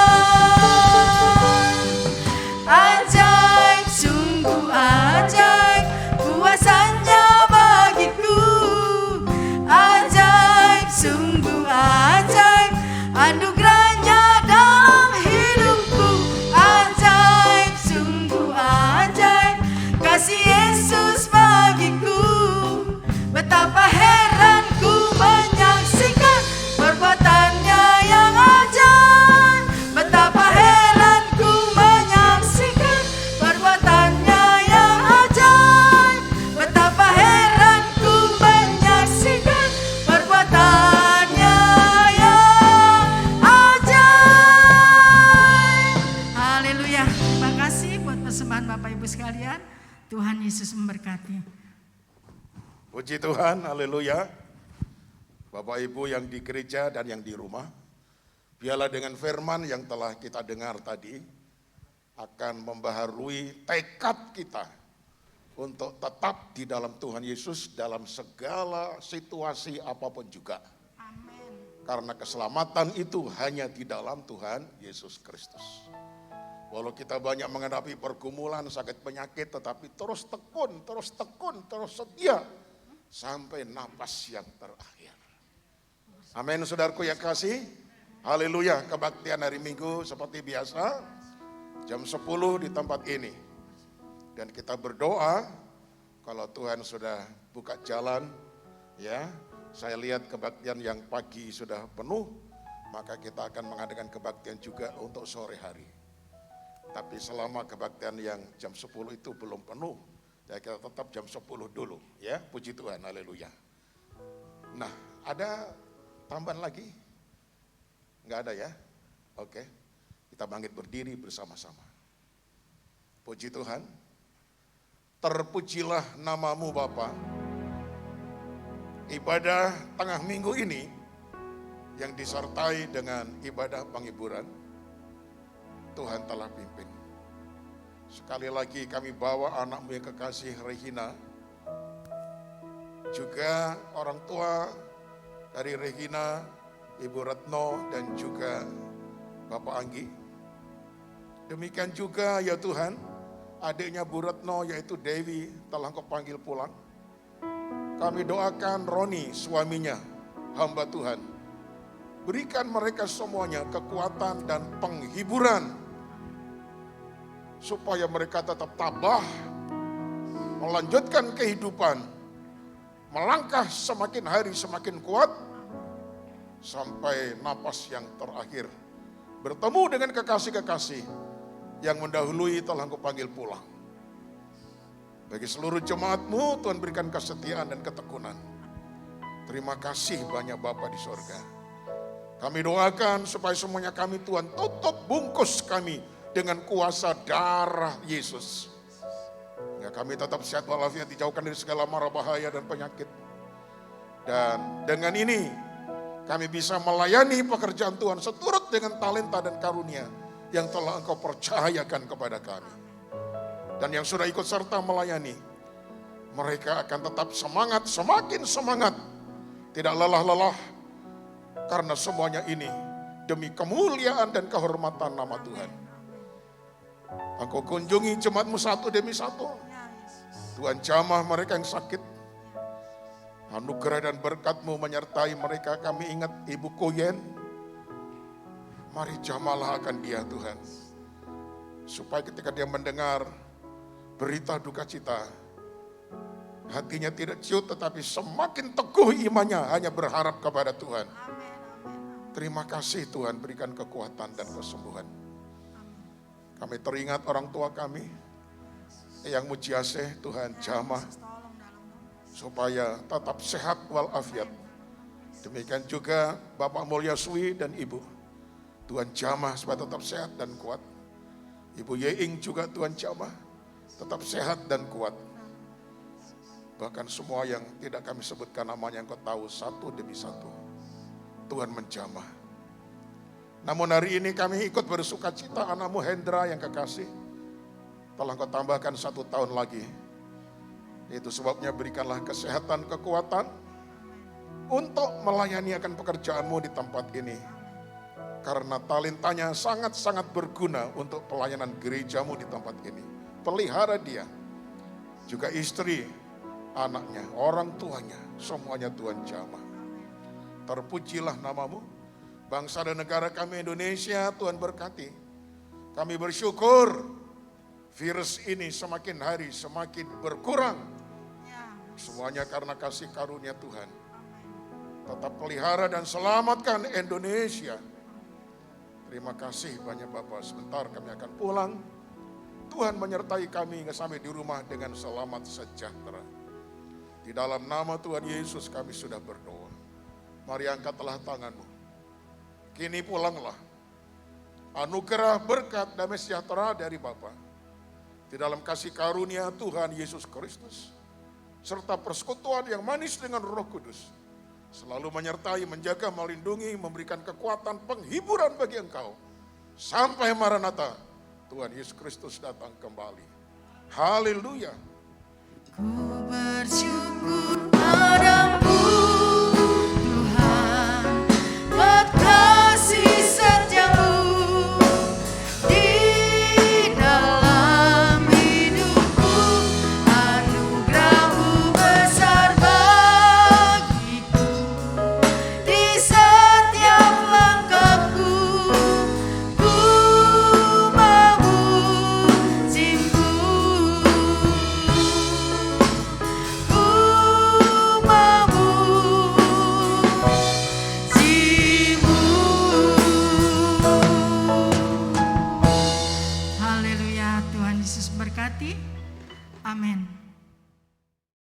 Ajaib, sungguh ajaib, kuasanya bagiku. Ajaib, sungguh ajaib, anugerahnya dalam hidupku. Ajaib, sungguh ajaib, kasih Yesus bagiku. Betapa heran ku menyaksikan perbuatannya yang ajaib. Betapa heran ku menyaksikan perbuatannya yang ajaib. Betapa heran ku menyaksikan perbuatannya yang ajaib. Haleluya. Terima kasih buat persembahan Bapak Ibu sekalian. Tuhan Yesus memberkati. Puji Tuhan, haleluya. Bapak Ibu yang di gereja dan yang di rumah, biarlah dengan firman yang telah kita dengar tadi akan membaharui tekad kita untuk tetap di dalam Tuhan Yesus dalam segala situasi apapun juga. Amin. Karena keselamatan itu hanya di dalam Tuhan Yesus Kristus. Walau kita banyak menghadapi pergumulan, sakit penyakit, tetapi terus tekun, terus setia sampai napas yang terakhir. Amin, saudaraku yang kasih. Haleluya, kebaktian hari Minggu seperti biasa jam 10 di tempat ini. Dan kita berdoa kalau Tuhan sudah buka jalan, ya. Saya lihat kebaktian yang pagi sudah penuh, maka kita akan mengadakan kebaktian juga untuk sore hari. Tapi selama kebaktian yang jam 10 itu belum penuh, ya kita tetap jam 10 dulu, ya. Puji Tuhan, haleluya. Nah, ada tambahan lagi? Enggak ada ya? Oke, kita bangkit berdiri bersama-sama. Puji Tuhan. Terpujilah namamu Bapa. Ibadah tengah minggu ini yang disertai dengan ibadah penghiburan, Tuhan telah pimpin. Sekali lagi kami bawa anakmu yang kekasih Regina, juga orang tua dari Regina, Ibu Retno dan juga Bapak Anggi. Demikian juga ya Tuhan, adiknya Bu Retno yaitu Dewi telah Engkau panggil pulang. Kami doakan Roni suaminya, hamba Tuhan. Berikan mereka semuanya kekuatan dan penghiburan, supaya mereka tetap tabah, melanjutkan kehidupan, melangkah semakin hari semakin kuat, sampai napas yang terakhir. Bertemu dengan kekasih-kekasih yang mendahului telah Engkau panggil pulang. Bagi seluruh jemaat-Mu, Tuhan berikan kesetiaan dan ketekunan. Terima kasih banyak Bapa di sorga. Kami doakan supaya semuanya kami Tuhan tutup bungkus kami dengan kuasa darah Yesus. Ya, kami tetap sehat walafiat, dijauhkan dari segala mara bahaya dan penyakit. Dan dengan ini kami bisa melayani pekerjaan Tuhan seturut dengan talenta dan karunia yang telah Engkau percayakan kepada kami. Dan yang sudah ikut serta melayani, mereka akan tetap semangat, semakin semangat, tidak lelah-lelah, karena semuanya ini demi kemuliaan dan kehormatan nama Tuhan. Engkau kunjungi jemaat-Mu satu demi satu. Tuhan jamah mereka yang sakit. Anugerah dan berkat-Mu menyertai mereka. Kami ingat Ibu Koyen. Mari jamahlah akan dia Tuhan. Supaya ketika dia mendengar berita duka cita, hatinya tidak ciut tetapi semakin teguh imannya hanya berharap kepada Tuhan. Terima kasih Tuhan, berikan kekuatan dan kesembuhan. Kami teringat orang tua kami yang mujiaseh, Tuhan jamah supaya tetap sehat walafiat. Demikian juga Bapak Mulyaswi dan Ibu, Tuhan jamah supaya tetap sehat dan kuat. Ibu Yeing juga Tuhan jamah tetap sehat dan kuat. Bahkan semua yang tidak kami sebutkan namanya Engkau tahu satu demi satu. Tuhan menjamah. Namun hari ini kami ikut bersuka cita anakmu Hendra yang kekasih. Telah Engkau tambahkan 1 tahun lagi. Itu sebabnya berikanlah kesehatan, kekuatan untuk melayani akan pekerjaanmu di tempat ini. Karena talentanya sangat-sangat berguna untuk pelayanan gerejamu di tempat ini. Pelihara dia, juga istri, anaknya, orang tuanya, semuanya Tuhan jamah. Terpujilah namamu, bangsa dan negara kami Indonesia Tuhan berkati. Kami bersyukur virus ini semakin hari semakin berkurang. Semuanya karena kasih karunia Tuhan. Tetap pelihara dan selamatkan Indonesia. Terima kasih banyak Bapak. Sebentar kami akan pulang. Tuhan menyertai kami hingga sampai di rumah dengan selamat sejahtera. Di dalam nama Tuhan Yesus kami sudah berdoa. Mari angkatlah tanganmu. Kini pulanglah. Anugerah berkat damai sejahtera dari Bapa, di dalam kasih karunia Tuhan Yesus Kristus, serta persekutuan yang manis dengan Roh Kudus, selalu menyertai, menjaga, melindungi, memberikan kekuatan, penghiburan bagi engkau. Sampai Maranatha, Tuhan Yesus Kristus datang kembali. Haleluya. Ku bersyukur padamu, Tuhan, buat kasih setiamu di dalam hidupku. Anugerah-Mu besar bagiku di setiap langkahku. Ku memujimu, ku memujimu. Haleluya, Tuhan Yesus berkati. Amin.